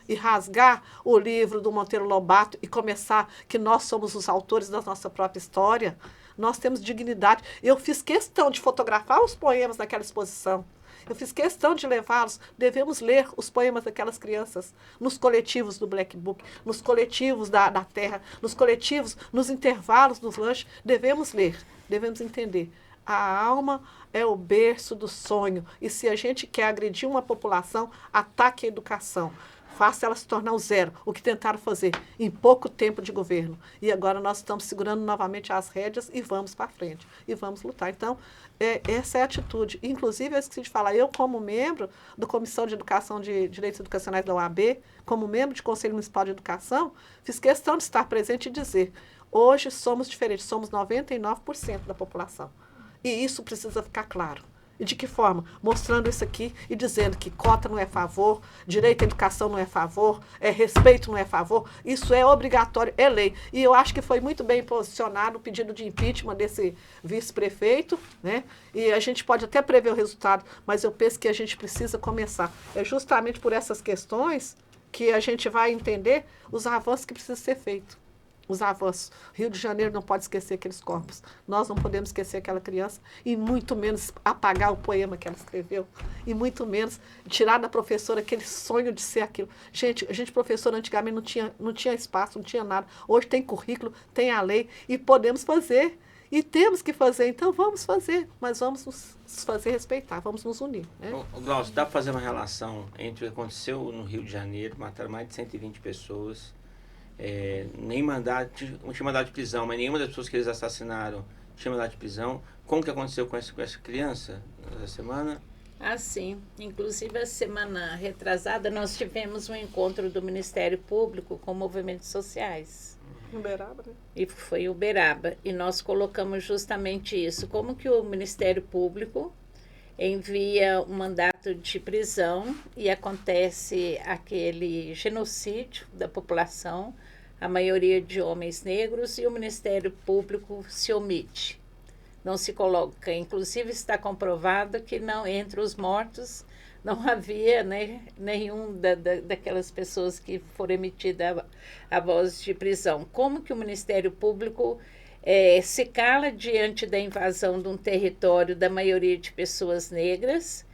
e rasgar o livro do Monteiro Lobato e começar que nós somos os autores da nossa própria história. Nós temos dignidade. Eu fiz questão de fotografar os poemas naquela exposição. Eu fiz questão de levá-los. Devemos ler os poemas daquelas crianças nos coletivos do Black Book, nos coletivos da Terra, nos coletivos, nos intervalos dos lanches. Devemos ler, devemos entender. A alma é o berço do sonho. E se a gente quer agredir uma população, ataque a educação. Faça ela se tornar o zero, o que tentaram fazer em pouco tempo de governo. E agora nós estamos segurando novamente as rédeas e vamos para frente. E vamos lutar. Então, essa é a atitude. Inclusive, eu esqueci de falar, eu como membro da Comissão de Educação de Direitos Educacionais da OAB, como membro de Conselho Municipal de Educação, fiz questão de estar presente e dizer, hoje somos diferentes, somos 99% da população. E isso precisa ficar claro. E de que forma? Mostrando isso aqui e dizendo que cota não é favor, direito à educação não é favor, respeito não é favor, isso é obrigatório, é lei. E eu acho que foi muito bem posicionado o pedido de impeachment desse vice-prefeito, né? E a gente pode até prever o resultado, mas eu penso que a gente precisa começar. É justamente por essas questões que a gente vai entender os avanços que precisam ser feitos. Os avanços. Rio de Janeiro não pode esquecer aqueles corpos. Nós não podemos esquecer aquela criança e muito menos apagar o poema que ela escreveu e muito menos tirar da professora aquele sonho de ser aquilo. Gente, a gente professora antigamente não tinha espaço, não tinha nada. Hoje tem currículo, tem a lei e podemos fazer. E temos que fazer, então vamos fazer, mas vamos nos fazer respeitar, vamos nos unir. Né? Glaucio, dá para fazer uma relação entre o que aconteceu no Rio de Janeiro, mataram mais de 120 pessoas, nem tinha mandado de prisão, mas nenhuma das pessoas que eles assassinaram tinha mandado de prisão. Como que aconteceu com essa criança essa semana? Sim. Inclusive, a semana retrasada, nós tivemos um encontro do Ministério Público com movimentos sociais. Uberaba, né? E foi Uberaba. E nós colocamos justamente isso. Como que o Ministério Público envia um mandato de prisão e acontece aquele genocídio da população, a maioria de homens negros, e o Ministério Público se omite, não se coloca. Inclusive está comprovado que não, entre os mortos não havia, né, nenhum daquelas pessoas que foram emitidas a voz de prisão. Como que o Ministério Público se cala diante da invasão de um território da maioria de pessoas negras,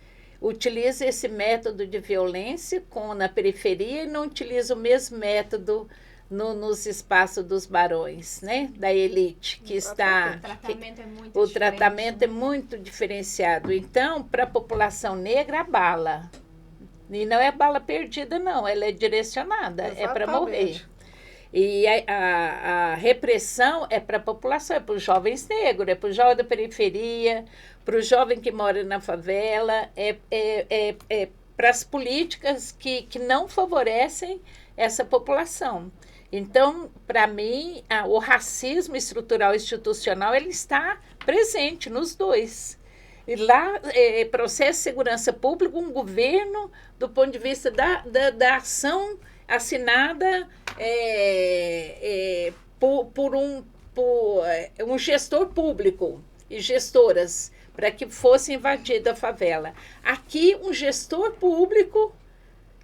utiliza esse método de violência na periferia e não utiliza o mesmo método nos espaços dos barões, né, da elite, que está... O tratamento é muito diferenciado. Então, para a população negra, a bala. E não é bala perdida, não, ela é direcionada, é para morrer. E a repressão é para a população, é para os jovens negros, é para o jovem da periferia, para o jovem que mora na favela, é para as políticas que não favorecem essa população. Então, para mim, o racismo estrutural e institucional ele está presente nos dois. E lá, processo de segurança pública, um governo, do ponto de vista da ação assinada por um gestor público e gestoras para que fosse invadida a favela. Aqui, um gestor público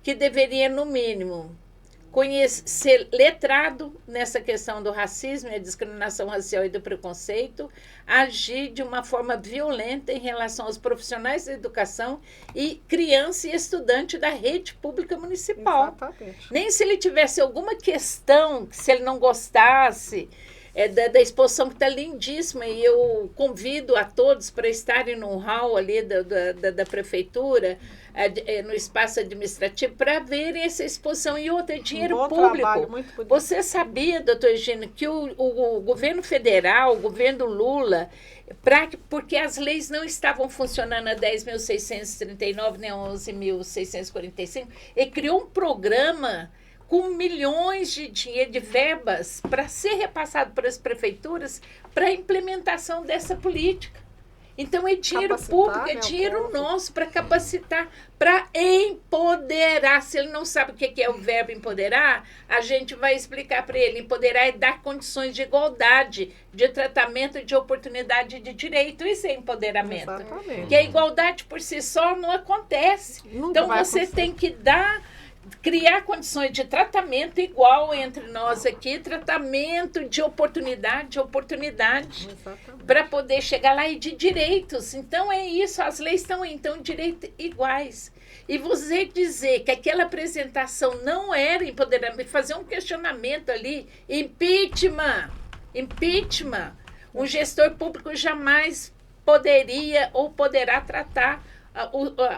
que deveria, no mínimo, ser letrado nessa questão do racismo e a discriminação racial e do preconceito, agir de uma forma violenta em relação aos profissionais da educação e criança e estudante da rede pública municipal. Exatamente. Nem se ele tivesse alguma questão, se ele não gostasse da exposição, que está lindíssima, e eu convido a todos para estarem no hall ali da prefeitura, no espaço administrativo, para verem essa exposição. E outra, dinheiro público. Trabalho, muito bonito. Você sabia, doutor Eugênio, que o governo federal, o governo Lula, porque as leis não estavam funcionando a 10.639 nem 11.645, ele criou um programa com milhões de dinheiro, de verbas, para ser repassado para as prefeituras para a implementação dessa política. Então, é dinheiro público, é dinheiro nosso para capacitar, para empoderar. Se ele não sabe o que é o verbo empoderar, a gente vai explicar para ele. Empoderar é dar condições de igualdade, de tratamento, de oportunidade, de direito. Isso é empoderamento. Exatamente. Porque a igualdade por si só não acontece. Então, você tem que criar condições de tratamento igual entre nós aqui, tratamento de oportunidade, para poder chegar lá, e de direitos. Então é isso, as leis estão então direitos iguais. E você dizer que aquela apresentação não era empoderamento, fazer um questionamento ali, impeachment, um gestor público jamais poderia ou poderá tratar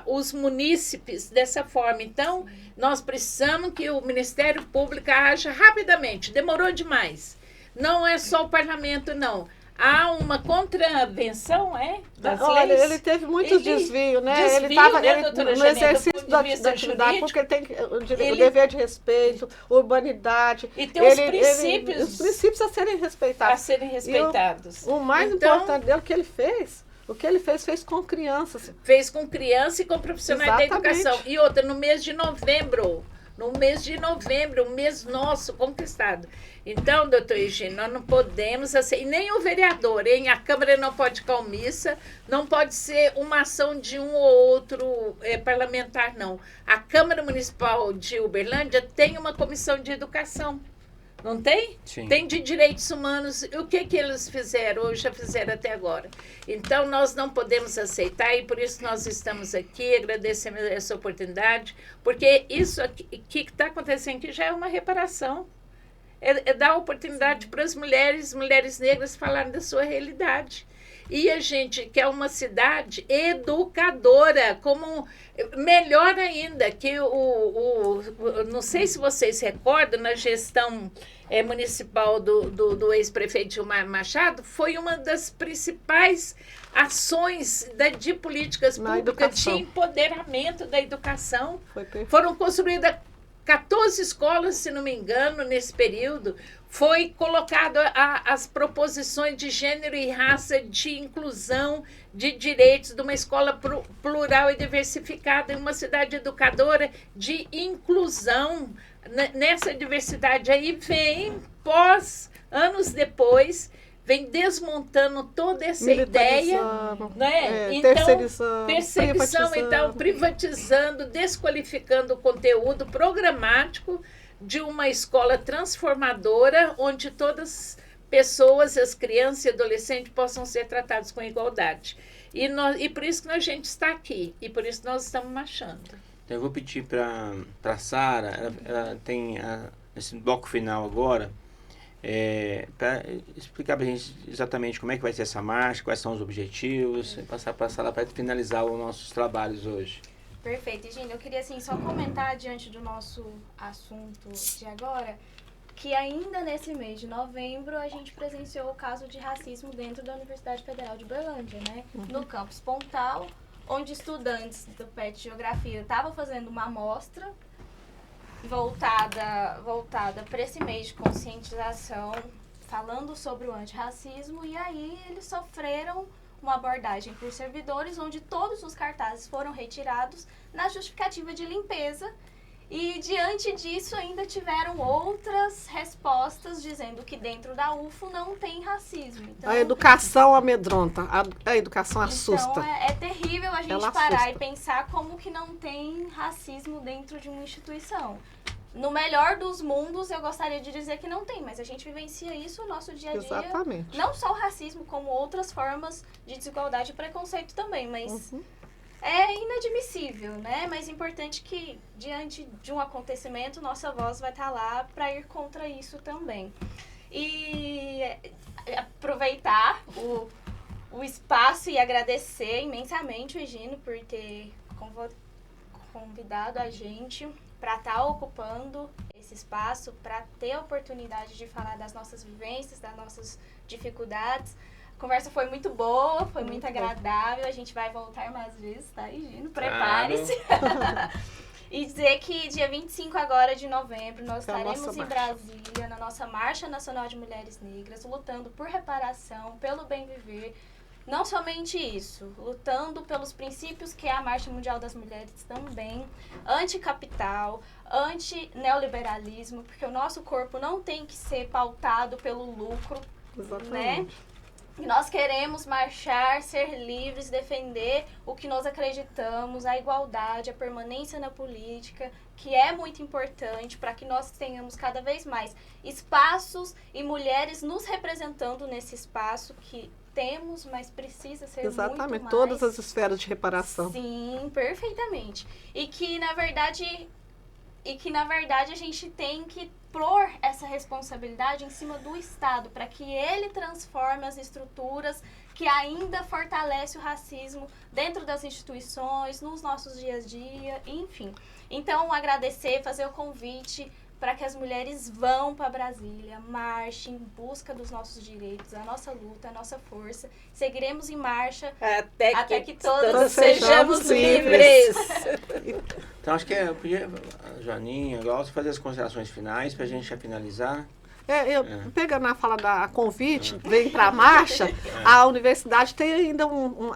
os munícipes dessa forma. Então, nós precisamos que o Ministério Público haja rapidamente. Demorou demais. Não é só o parlamento, não. Há uma contravenção, das Olha, leis. ele teve muitos desvios, né? Desvio, Ele estava doutora no Janete, exercício da atividade, porque ele tem o dever de respeito, urbanidade. E tem os princípios. Os princípios a serem respeitados. O mais importante dele, o que ele fez com crianças. Fez com criança e com profissionais da educação. E outra, no mês de novembro, um mês nosso conquistado. Então, doutor Eugênio, nós não podemos aceitar, e nem o vereador, a Câmara não pode ficar omissa, não pode ser uma ação de um ou outro parlamentar, não. A Câmara Municipal de Uberlândia tem uma comissão de educação. Não tem? Sim. Tem de direitos humanos. E o que eles fizeram, ou já fizeram até agora? Então, nós não podemos aceitar, e por isso nós estamos aqui, agradecemos essa oportunidade, porque isso aqui, que está acontecendo aqui já é uma reparação. É dar oportunidade para as mulheres negras falarem da sua realidade. E a gente quer uma cidade educadora, melhor ainda, que não sei se vocês recordam, na gestão municipal do ex-prefeito Gilmar Machado, foi uma das principais ações de políticas públicas de empoderamento da educação. Foram construídas 14 escolas, se não me engano, nesse período, foi colocado as proposições de gênero e raça, de inclusão, de direitos, de uma escola plural e diversificada, em uma cidade educadora de inclusão. Nessa diversidade aí vem, anos depois, vem desmontando toda essa ideia, né? Então, perseguição, então, privatizando, desqualificando o conteúdo programático de uma escola transformadora, onde todas as pessoas, as crianças e adolescentes, possam ser tratadas com igualdade. E por isso que a gente está aqui, e por isso nós estamos marchando. Então, eu vou pedir para a Sara, ela tem esse bloco final agora, para explicar para a gente exatamente como é que vai ser essa marcha, quais são os objetivos, e passar para a Sara para finalizar os nossos trabalhos hoje. Perfeito, Gina. Eu queria assim, só comentar diante do nosso assunto de agora, que ainda nesse mês de novembro a gente presenciou o caso de racismo dentro da Universidade Federal de Uberlândia, né? No campus Pontal, onde estudantes do PET Geografia estavam fazendo uma amostra voltada para esse mês de conscientização, falando sobre o antirracismo, e aí eles sofreram uma abordagem por servidores, onde todos os cartazes foram retirados na justificativa de limpeza, e diante disso ainda tiveram outras respostas dizendo que dentro da UFO não tem racismo. Então, a educação amedronta, a educação assusta. Então é terrível a gente parar e pensar como que não tem racismo dentro de uma instituição. No melhor dos mundos, eu gostaria de dizer que não tem, mas a gente vivencia isso no nosso dia a dia. Exatamente. Não só o racismo, como outras formas de desigualdade e preconceito também, mas é inadmissível, né? Mas é importante que, diante de um acontecimento, nossa voz vai estar lá para ir contra isso também. E aproveitar o espaço e agradecer imensamente o Egino por ter convidado a gente para estar ocupando esse espaço, para ter a oportunidade de falar das nossas vivências, das nossas dificuldades. A conversa foi muito boa, foi muito agradável. A gente vai voltar mais vezes, tá, Gino? Prepare-se. E dizer que dia 25 agora de novembro nós estaremos em Brasília, na nossa Marcha Nacional de Mulheres Negras, lutando por reparação, pelo bem viver. Não somente isso, lutando pelos princípios que é a Marcha Mundial das Mulheres também, anticapital, anti-neoliberalismo, porque o nosso corpo não tem que ser pautado pelo lucro, né? E nós queremos marchar, ser livres, defender o que nós acreditamos, a igualdade, a permanência na política, que é muito importante para que nós tenhamos cada vez mais espaços e mulheres nos representando nesse espaço que temos, mas precisa ser muito mais. Exatamente, todas as esferas de reparação. Sim, perfeitamente. E que, na verdade, a gente tem que pôr essa responsabilidade em cima do Estado, para que ele transforme as estruturas que ainda fortalecem o racismo dentro das instituições, nos nossos dias a dia, enfim. Então, agradecer, fazer o convite para que as mulheres vão para Brasília, marchem em busca dos nossos direitos, a nossa luta, a nossa força. Seguiremos em marcha até que todas sejamos livres. Então, acho que eu podia, a Joaninha, eu gosto de fazer as considerações finais para a gente já finalizar. Pegando na fala da convite, vem para a marcha, a universidade tem ainda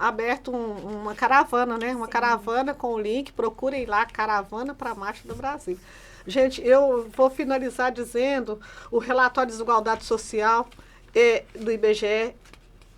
aberto uma caravana, né? Uma caravana com o link, procurem lá, Caravana para a Marcha do Brasil. Gente, eu vou finalizar dizendo, o relatório de desigualdade social do IBGE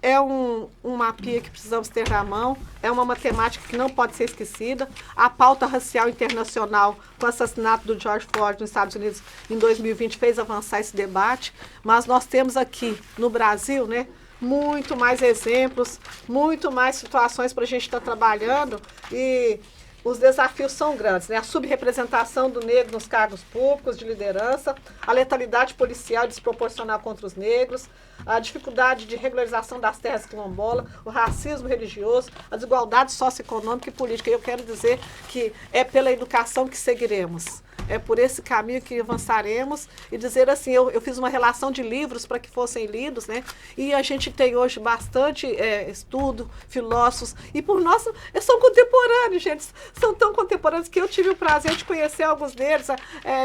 é um mapinha que precisamos ter na mão, é uma matemática que não pode ser esquecida. A pauta racial internacional com o assassinato do George Floyd nos Estados Unidos em 2020 fez avançar esse debate, mas nós temos aqui no Brasil, né, muito mais exemplos, muito mais situações para a gente estar trabalhando, e os desafios são grandes, né? A subrepresentação do negro nos cargos públicos de liderança, a letalidade policial desproporcional contra os negros, a dificuldade de regularização das terras quilombolas, o racismo religioso, a desigualdade socioeconômica e política. E eu quero dizer que é pela educação que seguiremos. é por esse caminho que avançaremos e dizer assim, eu fiz uma relação de livros para que fossem lidos, né? E a gente tem hoje bastante estudo, filósofos, e por nós, são contemporâneos, gente, são tão contemporâneos que eu tive o prazer de conhecer alguns deles,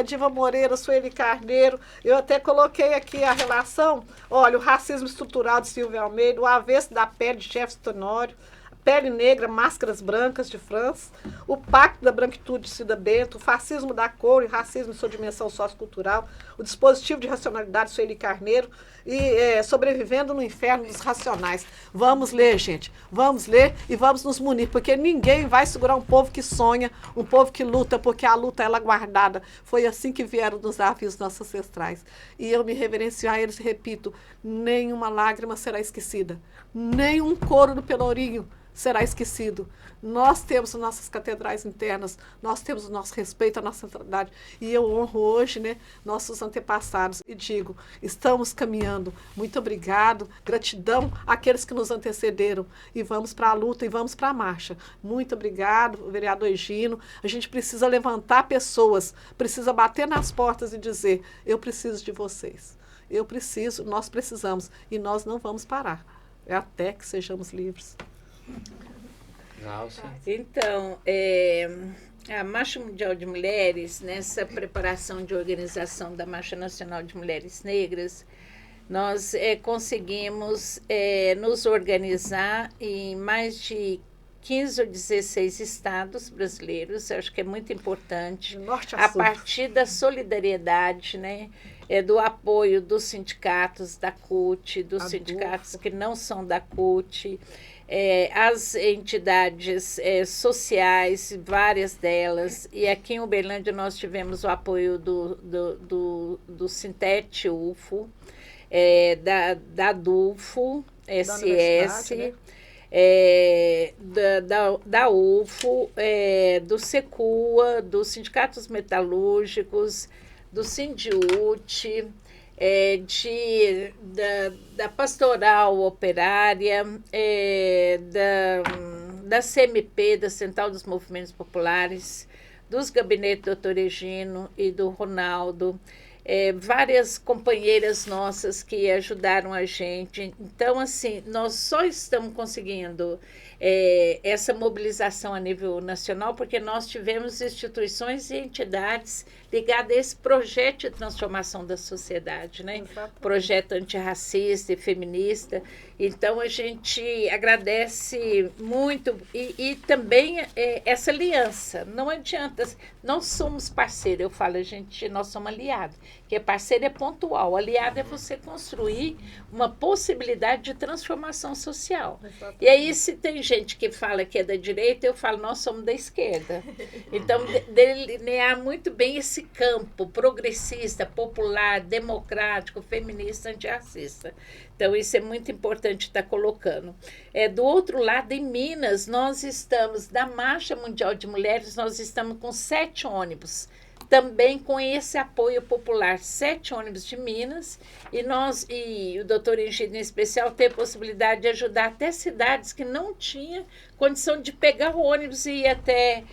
Diva Moreira, Sueli Carneiro, eu até coloquei aqui a relação, olha, o racismo estrutural de Silvia Almeida, o avesso da pele de Jefferson Tenório, Pele Negra, Máscaras Brancas, de Franz, o Pacto da Branquitude, de Cida Bento, o Fascismo da Cor e Racismo em sua dimensão sociocultural, o Dispositivo de Racionalidade, Sueli Carneiro, e Sobrevivendo no Inferno dos Racionais. Vamos ler, gente, vamos ler e vamos nos munir, porque ninguém vai segurar um povo que sonha, um povo que luta, porque a luta ela é guardada. Foi assim que vieram nos desafios nossos ancestrais. E eu me reverencio a eles e repito, nenhuma lágrima será esquecida, nem um coro do Pelourinho será esquecido. Nós temos nossas catedrais internas, nós temos o nosso respeito, a nossa centralidade. E eu honro hoje, né, nossos antepassados e digo, estamos caminhando. Muito obrigado, gratidão àqueles que nos antecederam. E vamos para a luta e vamos para a marcha. Muito obrigado, vereador Egino. A gente precisa levantar pessoas, precisa bater nas portas e dizer, eu preciso de vocês. Eu preciso, nós precisamos. E nós não vamos parar. Até que sejamos livres. Então, a Marcha Mundial de Mulheres, nessa preparação de organização da Marcha Nacional de Mulheres Negras, nós conseguimos nos organizar em mais de 15 ou 16 estados brasileiros. Eu acho que é muito importante, a partir da solidariedade, né? Do apoio dos sindicatos da CUT, dos sindicatos que não são da CUT, as entidades sociais, várias delas. E aqui em Uberlândia nós tivemos o apoio do Sintete UFO, da DUFO, SS, né? Da UFO, do SECUA, dos sindicatos metalúrgicos, do Sindiute, da Pastoral Operária, da CMP, da Central dos Movimentos Populares, dos gabinetes do Dr. Egino e do Ronaldo, várias companheiras nossas que ajudaram a gente. Então, assim, nós só estamos conseguindo essa mobilização a nível nacional porque nós tivemos instituições e entidades ligadas a esse projeto de transformação da sociedade, né? Projeto antirracista e feminista. Então, a gente agradece muito e também essa aliança. Não adianta, nós somos parceiros, eu falo, nós somos aliados, porque parceiro é pontual, aliado é você construir uma possibilidade de transformação social. E aí, se tem gente que fala que é da direita, eu falo, nós somos da esquerda. Então, delinear muito bem esse campo progressista, popular, democrático, feminista, antirracista. Então, isso é muito importante estar colocando. Do outro lado, em Minas, nós estamos, da Marcha Mundial de Mulheres, nós estamos com 7 ônibus, também com esse apoio popular, 7 ônibus de Minas, e o doutor Egino, em especial, tem a possibilidade de ajudar até cidades que não tinham condição de pegar o ônibus e ir até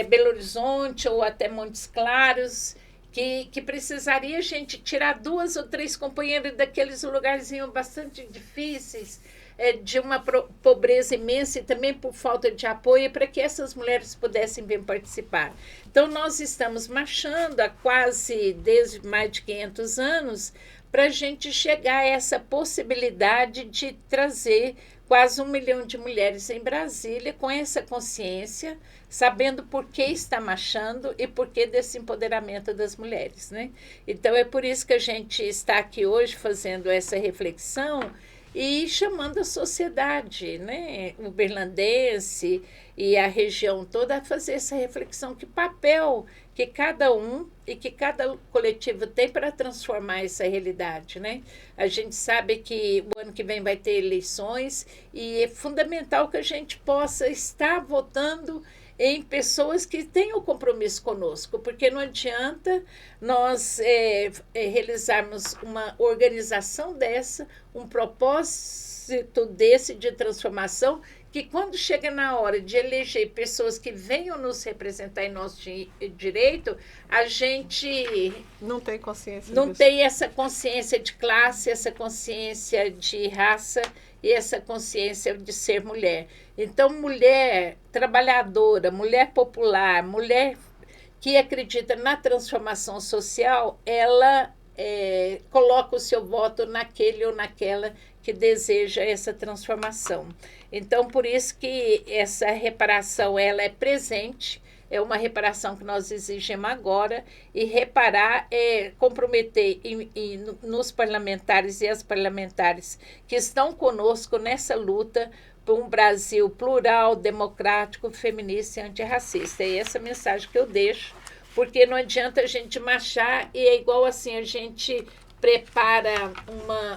Belo Horizonte ou até Montes Claros, que precisaria a gente tirar 2 ou 3 companheiros daqueles lugarzinhos bastante difíceis, de uma pobreza imensa e também por falta de apoio, para que essas mulheres pudessem bem participar. Então, nós estamos marchando há quase, desde mais de 500 anos, para a gente chegar a essa possibilidade de trazer quase 1 milhão de mulheres em Brasília com essa consciência, sabendo por que está marchando e por que desse empoderamento das mulheres, né? Então, é por isso que a gente está aqui hoje fazendo essa reflexão e chamando a sociedade, né, uberlandense e a região toda a fazer essa reflexão, que papel que cada um e que cada coletivo tem para transformar essa realidade, né? A gente sabe que o ano que vem vai ter eleições e é fundamental que a gente possa estar votando em pessoas que tenham compromisso conosco, porque não adianta nós realizarmos uma organização dessa, um propósito desse de transformação, que quando chega na hora de eleger pessoas que venham nos representar em nosso direito, a gente Não tem consciência não disso. tem essa consciência de classe, essa consciência de raça e essa consciência de ser mulher. Então, mulher trabalhadora, mulher popular, mulher que acredita na transformação social, ela coloca o seu voto naquele ou naquela que deseja essa transformação. Então, por isso que essa reparação ela é presente, é uma reparação que nós exigimos agora, e reparar é comprometer nos parlamentares e as parlamentares que estão conosco nessa luta por um Brasil plural, democrático, feminista e antirracista. É essa mensagem que eu deixo, porque não adianta a gente marchar e é igual assim, a gente prepara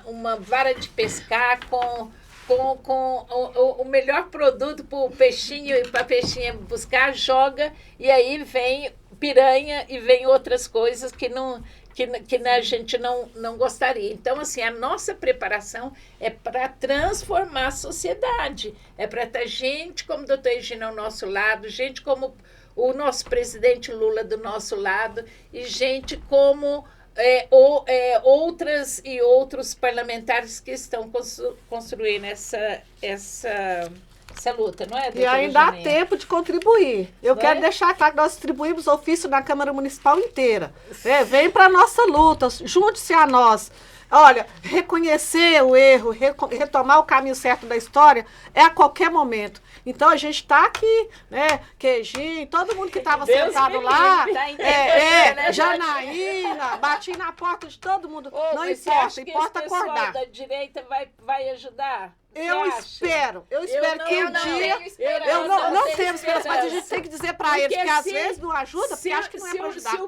uma vara de pescar com o melhor produto para o peixinho e para a peixinha buscar, joga, e aí vem piranha e vem outras coisas que a gente não gostaria. Então, assim, a nossa preparação é para transformar a sociedade, é para ter gente como o doutor Egino ao nosso lado, gente como o nosso presidente Lula do nosso lado, e gente como outras e outros parlamentares que estão construindo essa luta, não é, E doutora ainda há Janinha? tempo de contribuir. Eu Não quero é? deixar claro que nós distribuímos ofício na Câmara Municipal inteira. Vem para a nossa luta, junte-se a nós. Olha, reconhecer o erro, retomar o caminho certo da história é a qualquer momento. Então a gente está aqui, né? Queijinho, todo mundo que estava Deus sentado me lá, livre, tá entendendo, né, Janaína, bati na porta de todo mundo. Ô, Não mas você importa, acha que importa esse pessoal acordar. da direita vai ajudar? Eu espero que um dia. Eu Não tenho temos esperança, mas a gente tem que dizer para eles que às vezes não ajuda, porque acho que não é para ajudar. Se o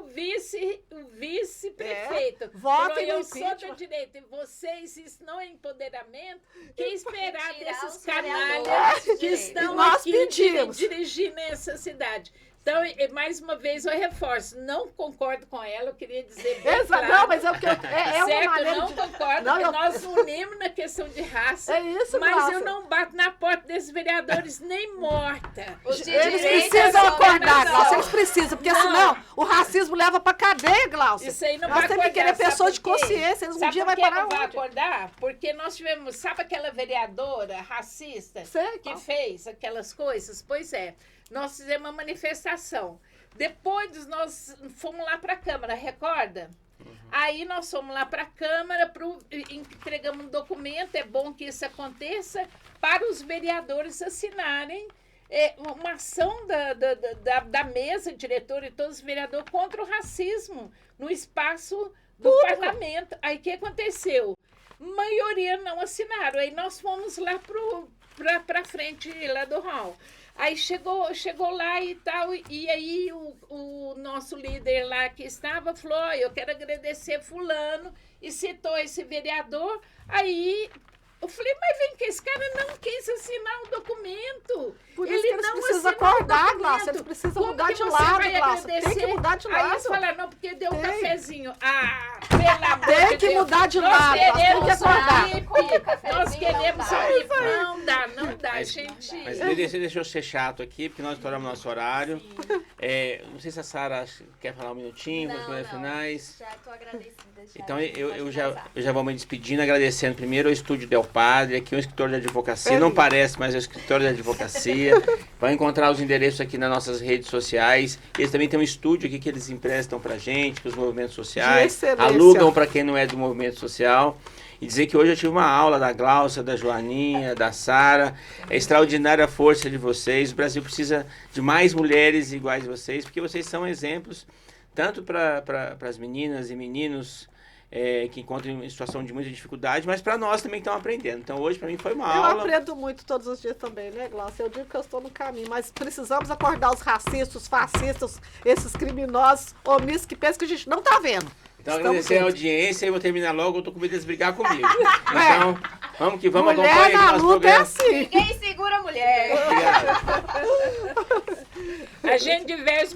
vice-prefeito Votem falou, no eu sou impeachment. da direita, e vocês, isso não é empoderamento, que esperar Tirar desses os canalhas vereadores de que direita. estão Nós aqui pedimos. dirigindo essa cidade. Então, mais uma vez, eu reforço, não concordo com ela, eu queria dizer bem claro. Não, mas é o que é uma Certo, maneira não de... concordo, Não, porque eu- nós unimos na questão de raça, É isso, mas Glaucia. eu não bato na porta desses vereadores nem morta. Os de Eles direita precisam são acordar, organizados. Glaucia, eles precisam, porque Não. senão o racismo leva pra cadeia, Glaucia. Isso aí não Nós vai temos que acordar, querer sabe pessoas de por quê? consciência, eles um Sabe dia por vai que parar não vai onde? acordar? Porque nós tivemos, sabe aquela vereadora racista Sei, que qual? fez aquelas coisas? Pois é, nós fizemos uma manifestação. Depois nós fomos lá para a Câmara, recorda? Aí nós fomos lá para a Câmara, entregamos um documento, é bom que isso aconteça, para os vereadores assinarem uma ação da mesa diretora e todos os vereadores contra o racismo no espaço do parlamento. Aí o que aconteceu? Maioria não assinaram. Aí nós fomos lá para frente lá do hall. Aí chegou lá e tal, e aí o nosso líder lá que estava falou, "Ó, eu quero agradecer fulano", e citou esse vereador. Aí eu falei, mas vem que esse cara não quis assinar o documento. Por isso que eles não precisam assinou o acordar, documento. Glaucia, eles precisam Como mudar que de você lado, vai Glaucia, tem que agradecer? mudar de Aí eles lado. falaram, não, porque deu um Tem. cafezinho. Ah, pelo amor Tem de que Deus. mudar de Nós lado, nós temos que queremos acordar. um VIP. Com o cafezinho Nós queremos não dá. um VIP. Não dá, Mas- gente. Mas você deixou eu ser chato aqui, porque nós estouramos nosso horário. Não sei se a Sara quer falar um minutinho, com as coisas finais. Já tô agradecida. Já. Então eu Pode já finalizar. vou me despedindo, agradecendo primeiro ao Estúdio Del Padre, aqui é um escritório de advocacia, não parece, mas é um escritório de advocacia. Vai encontrar os endereços aqui nas nossas redes sociais. Eles também têm um estúdio aqui que eles emprestam pra gente, para os movimentos sociais, excelência. alugam para quem não é do movimento social. E dizer que hoje eu tive uma aula da Glaucia, da Joaninha, da Sara. É extraordinária a força de vocês. O Brasil precisa de mais mulheres iguais a vocês, porque vocês são exemplos tanto para as meninas e meninos que encontram em situação de muita dificuldade, mas para nós também que estão aprendendo. Então hoje para mim foi uma Eu aula. aprendo muito todos os dias também, né, Glaucia? Eu digo que eu estou no caminho, mas precisamos acordar os racistas, os fascistas, esses criminosos, omissos que pensam que a gente não está vendo. Então Estamos agradecer a juntos. audiência e vou terminar logo, eu tô com medo deles brigar comigo. Então, vamos que vamos, Mulher acompanha aqui na nosso luta é programa. assim. Ninguém segura a mulher. Obrigado. A gente diverte